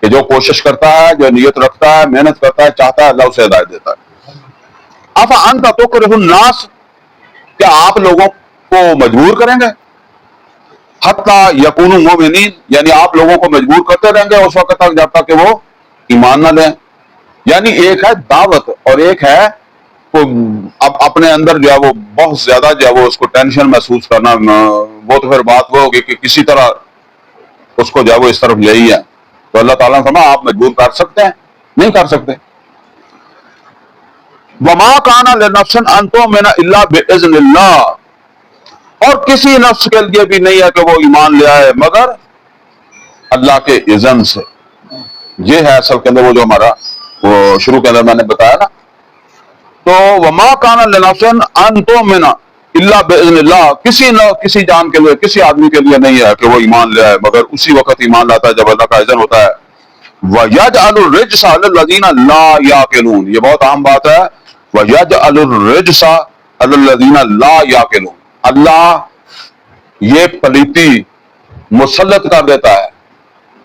کہ جو کوشش کرتا ہے, جو نیت رکھتا ہے, محنت کرتا ہے, چاہتا ہے, اللہ اسے ہدایت دیتا ہے. افانت تکرہ الناس کیا آپ لوگوں کو مجبور کریں گے حتی یکونوا مومنین یعنی آپ لوگوں کو مجبور کرتے رہیں گے اس وقت تک جب تک کہ وہ ایمان نہ لیں. یعنی ایک ہے دعوت اور ایک ہے اب اپنے اندر جو ہے وہ بہت زیادہ جو ہے وہ اس کو ٹینشن محسوس کرنا. وہ تو پھر بات وہ ہوگی کہ کسی طرح اس کو جو ہے وہ اس طرف یہی ہے. تو اللہ تعالیٰ نے فرمایا آپ مجبور کر سکتے ہیں؟ نہیں کر سکتے. وما کان لنفس ان تؤمن الا باذن اللہ اور کسی نفس کے لیے بھی نہیں ہے کہ وہ ایمان لے آئے مگر اللہ کے اذن سے. یہ ہے اصل کے اندر وہ جو ہمارا وہ شروع کے اندر میں نے بتایا نا. تو وما کان لنفس ان تؤمن الا باذن اللہ کسی جان کے لیے کسی آدمی کے لیے نہیں ہے کہ وہ ایمان لے آئے مگر اسی وقت ایمان لاتا ہے جب اللہ کا اذن ہوتا ہے. وَيَجْعَلُ الرِّجْسَ عَلَى الَّذِينَ لَا يَعْقِلُونَ یہ بہت عام بات ہے. وَيَجْعَلُ الرِّجْسَ عَلَى الَّذِينَ لَا يَعْقِلُونَ اللہ یہ پلیتی مسلط کر دیتا ہے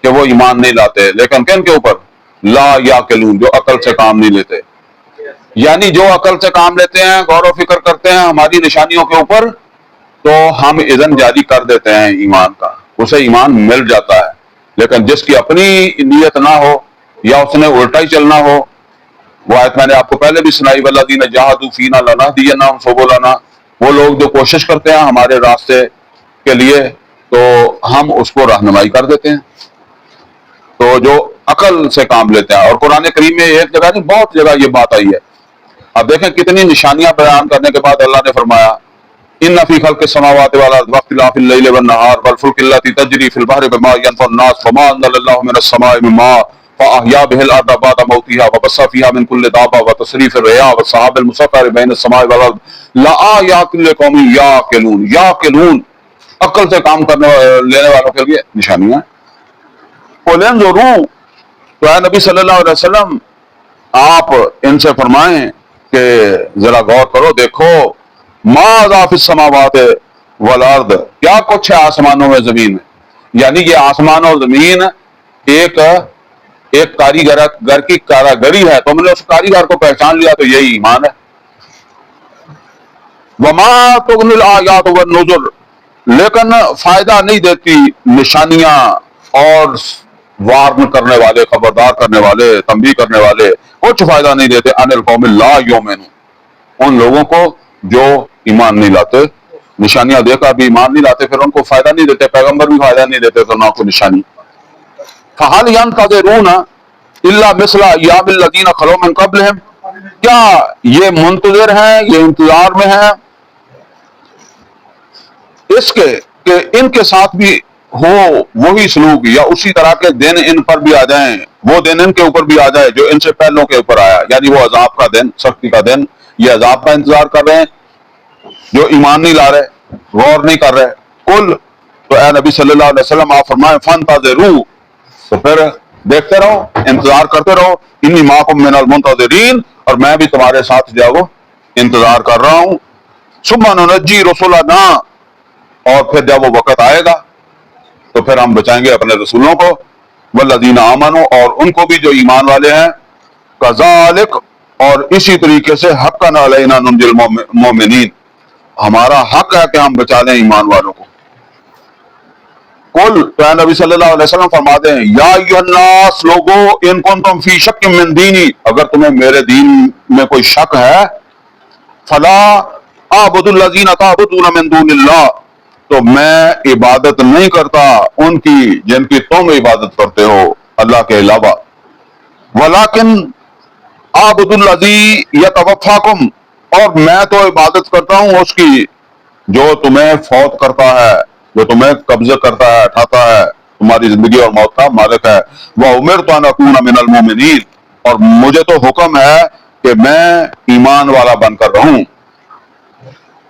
کہ وہ ایمان نہیں لاتے. لیکن کن کے اوپر؟ لا یعقلون جو عقل سے کام نہیں لیتے. یعنی جو عقل سے کام لیتے ہیں, غور و فکر کرتے ہیں ہماری نشانیوں کے اوپر تو ہم اذن جاری کر دیتے ہیں ایمان کا, اسے ایمان مل جاتا ہے. لیکن جس کی اپنی نیت نہ ہو یا اس نے الٹا ہی چلنا ہو, وہ آیت میں نے آپ کو پہلے بھی سنائی والذین جاہدوا فینا لنہدینہم سبلنا وہ لوگ جو کوشش کرتے ہیں ہمارے راستے کے لیے تو ہم اس کو رہنمائی کر دیتے ہیں. تو جو عقل سے کام لیتے ہیں. اور قرآن کریم میں ایک جگہ نہیں بہت جگہ یہ بات آئی ہے. اب دیکھیں کتنی نشانیاں بیان کرنے کے بعد اللہ نے فرمایا ان فی خلق السماوات والارض واختلاف الليل والنهار والفلك التي تجري في البحر بما ينفع الناس وما انزل الله من السماء من ماء فاحيا به الارض بعد موتها وبث فيها من كل دابة وتصريف الرياح والسحاب المسخر بين السماء والارض لآيات لقوم يعقلون. یعقلون عقل سے کام کرنے لینے والوں کے لیے نشانیاں. قل انظروا تو اے نبی صلی اللہ علیہ وسلم آپ ان سے فرمائیں کہ ذرا غور کرو, دیکھو ماذا فی السماوات والارض کیا کچھ ہے آسمانوں میں زمین میں. یعنی یہ آسمان اور زمین ایک کاریگر کی کاراگری ہے. تم نے اس کاریگر کو پہچان لیا تو یہی ایمان ہے. وما تغنی الآیات والنذر لیکن فائدہ نہیں دیتی نشانیاں اور وارن کرنے والے, خبردار کرنے والے, تنبیہ کرنے والے کچھ فائدہ نہیں دیتے. ان القوم لا یؤمنون ان لوگوں کو جو ایمان نہیں لاتے, نشانیاں دے کر بھی ایمان نہیں لاتے, پھر ان کو فائدہ نہیں دیتے, پیغمبر بھی فائدہ نہیں دیتے تو نہ کوئی نشانی. فَهَلْ يَنْتَظِرُونَ إِلَّا مِثْلَ أَيَّامِ الَّذِينَ خَلَوْا مِنْ قَبْلِهِمْ کیا یہ منتظر ہیں, یہ انتظار میں ہیں اس کے کہ ان کے ساتھ بھی ہو وہی سلوک یا اسی طرح کے دن ان پر بھی آ جائیں, وہ دن ان کے اوپر بھی آ جائے جو ان سے پہلوں کے اوپر آیا. یعنی وہ عذاب کا دن, سختی کا دن, یہ عذاب کا انتظار کر رہے ہیں جو ایمان نہیں لا رہے, غور نہیں کر رہے. کل تو اے نبی صلی اللہ علیہ وسلم آپ فرمائیں فانتظروا تو پھر دیکھتے رہو, انتظار کرتے رہو. انی معکم من المنتظرین اور میں بھی تمہارے ساتھ جو ہے وہ انتظار کر رہا ہوں. ثم ننجی رسلنا اور پھر جب وہ وقت آئے گا تو پھر ہم بچائیں گے اپنے رسولوں کو. والذین آمنوا اور ان کو بھی جو ایمان والے ہیں. کذالک اور اسی طریقے سے حقا علینا ننجی المؤمنین ہمارا حق ہے کہ ہم بچا لیں ایمان والوں کو. قل تو نبی صلی اللہ علیہ وسلم فرما دیں یا ایھا الناس لوگو ان کنتم فی شک من دینی اگر تمہیں میرے دین میں کوئی شک ہے فلا اعبد الذین تعبدون من دون اللہ تو میں عبادت نہیں کرتا ان کی جن کی تم عبادت کرتے ہو اللہ کے علاوہ. ولیکن اعبد الذی یتوفاکم اور میں تو عبادت کرتا ہوں اس کی جو تمہیں فوت کرتا ہے. جو تمہیں قبضہ کرتا ہے، اٹھاتا ہے، تمہاری زندگی اور موت کا مالک ہے۔ وَأُمِرْتُ أَنْ أَكُونَ مِنَ الْمُؤْمِنِينَ، اور مجھے تو حکم ہے کہ میں ایمان والا بن کر رہوں۔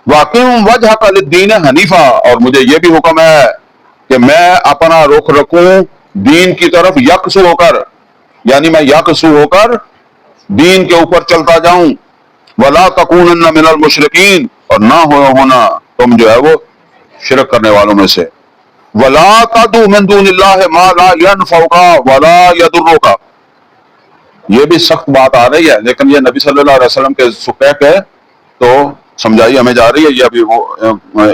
وَأَقِمْ وَجْهَكَ لِلدِّينِ حَنِيفًا، اور مجھے یہ بھی حکم ہے کہ میں اپنا رخ رکھوں دین کی طرف یکسو ہو کر، یعنی میں یکسو ہو کر دین کے اوپر چلتا جاؤں۔ وَلَا تَكُونَنَّ مِنَ الْمُشْرِكِينَ، اور نہ ہونا تم جو ہے وہ شرک کرنے والوں میں سے۔ وَلَا تَدْعُ مِن دُونِ اللَّهِ مَا لَا يَنفَعُكَ وَلَا يَضُرُّكَ، یہ بھی سخت بات آ رہی ہے، لیکن یہ نبی صلی اللہ علیہ وسلم کے سکے کے تو سمجھائی ہمیں جا رہی ہے۔ یہ ابھی وہ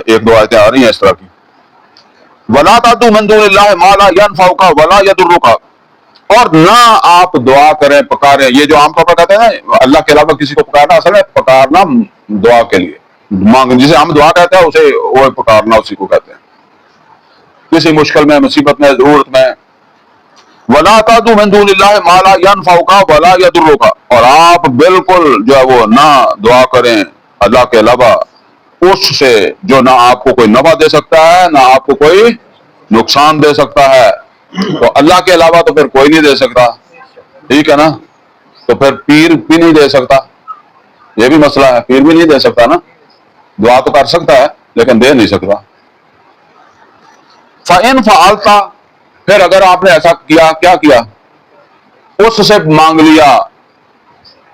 ایک دو آیتیں آ رہی ہیں اس طرح کی۔ وَلَا تَدْعُ مِن دُونِ اللَّهِ مَا لَا يَنفَعُكَ وَلَا يَضُرُّكَ، اور نہ آپ دعا کریں، پکاریں۔ یہ جو عام طور پر کہتے ہیں اللہ کے علاوہ کسی کو پکارنا، اصل ہے پکارنا دعا کے لیے، جسے ہم دعا کہتے ہیں اسے وہ پکارنا اسی کو کہتے ہیں، کسی مشکل میں، مصیبت میں، ضرورت میں۔ وَلَا تَدْعُ مِن دُونِ اللَّهِ مَا لَا يَنفَعُكَ وَلَا يَضُرُّكَ، اور آپ بالکل جو ہے وہ نہ دعا کریں اللہ کے علاوہ اس سے جو نہ آپ کو کوئی نفع دے سکتا ہے، نہ آپ کو کوئی نقصان دے سکتا ہے۔ تو اللہ کے علاوہ تو پھر کوئی نہیں دے سکتا، ٹھیک ہے نا؟ تو پھر پیر بھی نہیں دے سکتا، یہ بھی مسئلہ ہے، پیر بھی نہیں دے سکتا نا، دعا تو کر سکتا ہے لیکن دے نہیں سکتا۔ فَإِن فَعَلْتَ، پھر اگر آپ نے ایسا کیا، کیا کیا؟ اس سے مانگ لیا۔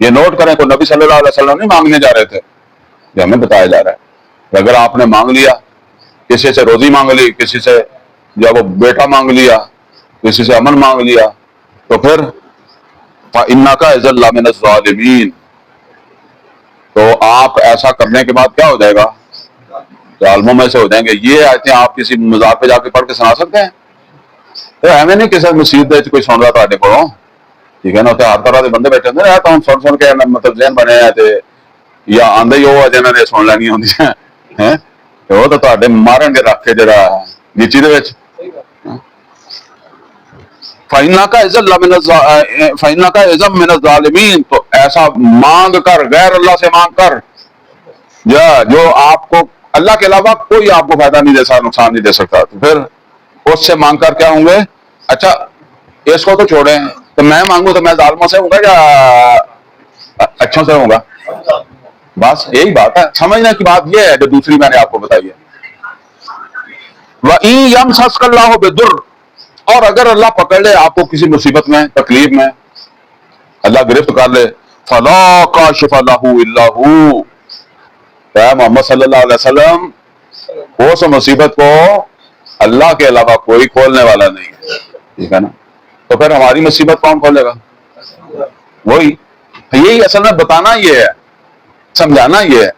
یہ نوٹ کریں، کوئی نبی صلی اللہ علیہ وسلم نہیں مانگنے جا رہے تھے، یہ ہمیں بتایا جا رہا ہے کہ اگر آپ نے مانگ لیا، کسی سے روزی مانگ لی، کسی سے جب وہ بیٹا مانگ لیا، کسی سے امن مانگ لیا، تو پھر فَإِنَّكَ إِذًا لَّمِنَ الظَّالِمِينَ، تو آپ ایسا کرنے کے بعد کیا ہو جائے گا؟ ظالموں میں سے ہو جائیں گے۔ یہ آیتیں آپ کسی مزار پہ جا کے پڑھ کے سنا سکتے ہیں؟ تو ہمیں نہیں کسی مصیبت کوئی سن رہا تھا پڑھو، ٹھیک ہے نا؟ ہر طرح کے بندے بیٹھے ہوتے ہیں تو ہم سن کے مطلب ذہن بنے ہیں تے یا آندے ہی وہ جنہوں نے سن لینی ہوندی ہیں، وہ تو تہاڈے مارن گے رکھ کے جڑا نیچی دے وچ۔ فَإِنَّكَ إِذًا مِّنَ الظَّالِمِينَ، تو ایسا مانگ کر، غیر اللہ سے مانگ کر، جو آپ کو اللہ کے علاوہ کوئی آپ کو فائدہ نہیں دے سکتا، نقصان نہیں دے سکتا، تو پھر اس سے مانگ کر کیا ہوں گے؟ اچھا اس کو تو چھوڑیں، تو میں مانگوں تو میں ظالموں سے ہوں گا یا اچھوں سے ہوں گا؟ بس یہی بات ہے، سمجھنے کی بات یہ ہے جو دوسری میں نے آپ کو بتائی ہے۔ وَإِن يَمْسَسْكَ اللَّهُ بِضُرٍّ، اور اگر اللہ پکڑ لے آپ کو کسی مصیبت میں، تکلیف میں، اللہ گرفت کر لے، فَلَا كَاشِفَ لَهُ إِلَّا هُوَ، اے محمد صلی اللہ علیہ وسلم اس مصیبت کو اللہ کے علاوہ کوئی کھولنے والا نہیں ہے، ٹھیک ہے نا؟ تو پھر ہماری مصیبت کون کھولے گا؟ وہی۔ یہی اصل میں بتانا یہ ہے، سمجھانا یہ ہے،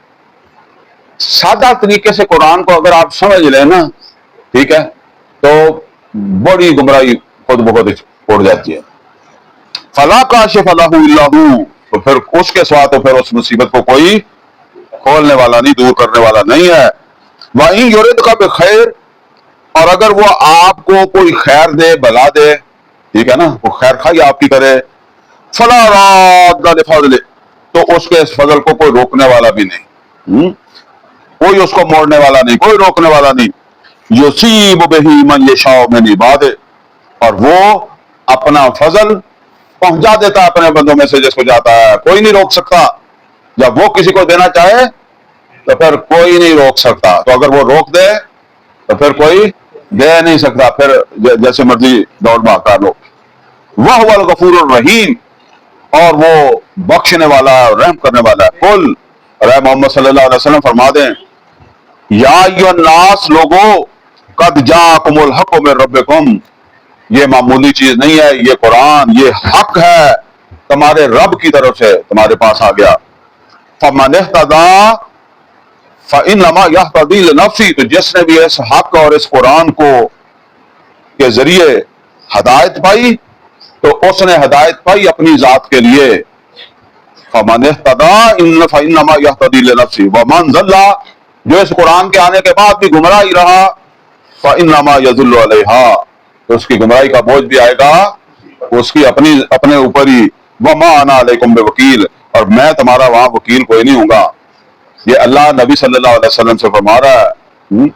سادہ طریقے سے قرآن کو اگر آپ سمجھ لیں نا، ٹھیک ہے، تو بڑی گمراہی خود بخود اڑ جاتی ہے۔ فَلَا كَاشِفَ لَهُ إِلَّا هُوَ، تو پھر اس کے سوا تو پھر اس مصیبت کو کوئی کھولنے والا نہیں، دور کرنے والا نہیں ہے۔ وَإِن يُرِدْكَ بِخَيْرٍ، اور اگر وہ آپ کو کوئی خیر دے، بھلا دے، ٹھیک ہے نا، وہ خیر خواہی آپ کی کرے، فَلَا رَادَّ لِفَضْلِهِ، تو اس کے اس فضل کو کوئی روکنے والا بھی نہیں، کوئی اس کو موڑنے والا نہیں، کوئی روکنے والا نہیں۔ یصیب بہ من یشاء من عبادہ، اور وہ اپنا فضل پہنچا دیتا ہے اپنے بندوں میں سے جس کو جاتا ہے، کوئی نہیں روک سکتا۔ جب وہ کسی کو دینا چاہے تو پھر کوئی نہیں روک سکتا، تو اگر وہ روک دے تو پھر کوئی دے نہیں سکتا، پھر جیسے مرضی دوڑ بھاگ کر لو۔ وَهُوَ الْغَفُورُ الرَّحِيمُ، اور وہ بخشنے والا ہے اور رحم کرنے والا ہے۔ قل، اور اے محمد صلی اللہ علیہ وسلم فرما دیں، یا ایھا الناس، لوگو، قد جاءکم الحق من ربکم، یہ معمولی چیز نہیں ہے، یہ قرآن، یہ حق ہے تمہارے رب کی طرف سے تمہارے پاس آ گیا۔ فَمَنِ اهْتَدَىٰ فَإِنَّمَا يَهْتَدِي لِنَفْسِهِ، تو جس نے بھی اس حق اور اس قرآن کو کے ذریعے ہدایت پائی تو اس نے ہدایت پائی اپنی ذات کے لیے۔ فَمَنِ اهْتَدَىٰ فَإِنَّمَا يَهْتَدِي لِنَفْسِهِ وَمَنْ ضَلَّ، جو اس قرآن کے آنے کے بعد بھی گمراہ ہی رہا، فَإِنَّمَا يَضِلُّ عَلَيْهَا، تو اس کی گمراہی کا بوجھ بھی آئے گا اس کی اپنے اوپر ہی۔ وَمَا أَنَا عَلَيْكُمْ بِوَكِيلٍ، اور میں تمہارا وہاں وکیل کوئی نہیں ہوں گا۔ یہ اللہ نبی صلی اللہ علیہ وسلم سے فرما رہا ہے۔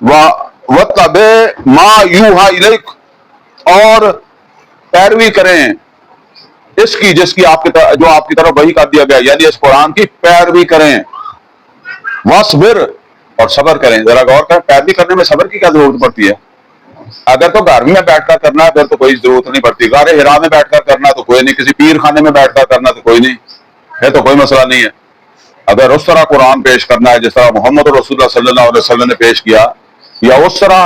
وَاتَّبِعْ مَا یوحیٰ الیک، اور پیروی کریں اس کی جس کی آپ کی طرف جو آپ کی طرف وحی کر دیا گیا، یعنی اس قرآن کی پیروی کریں. وَاصْبِرْ، اور صبر کریں. ذرا غور کریں، پیروی کرنے میں صبر کی کیا ضرورت پڑتی ہے؟ اگر تو گھر میں بیٹھ کر کرنا ہے پھر تو کوئی ضرورت نہیں پڑتی. غار حرا میں بیٹھ کر کرنا تو کوئی نہیں، کسی پیر خانے میں بیٹھ کر کرنا تو کوئی نہیں، پھر تو کوئی مسئلہ نہیں ہے. اگر اس طرح قرآن پیش کرنا ہے جس طرح محمد رسول اللہ صلی اللہ علیہ وسلم نے پیش کیا، یا اس طرح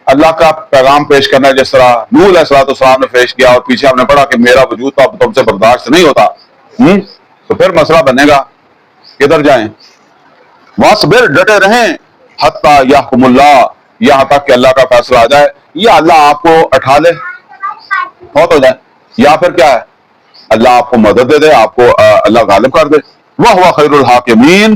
اللہ کا پیغام پیش کرنا ہے جس طرح نوح علیہ السلام نے پیش کیا، اور پیچھے آپ نے پڑھا کہ میرا وجود تو اب تم سے برداشت نہیں ہوتا، تو پھر مسئلہ بنے گا کدھر جائیں. وَاصْبِرْ، ڈٹے رہیں، حتیٰ یحکم اللہ، یہاں تک کہ اللہ کا فیصلہ آ جائے، یا اللہ آپ کو اٹھا لے، فوت ہو جائے، یا پھر کیا ہے اللہ آپ کو مدد دے دے، آپ کو اللہ غالب کر دے. وَهُوَ خَيْرُ الْحَاكِمِينَ،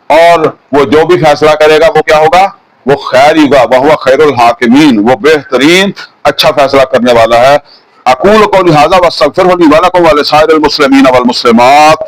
اور وہ جو بھی فیصلہ کرے گا وہ کیا ہوگا؟ وہ خیر ہی ہوگا. وَهُوَ خَيْرُ الْحَاكِمِينَ، وہ بہترین اچھا فیصلہ کرنے والا ہے. اقول قولی ھذا واستغفر لي ولكم ولسائر المسلمین والمسلمات.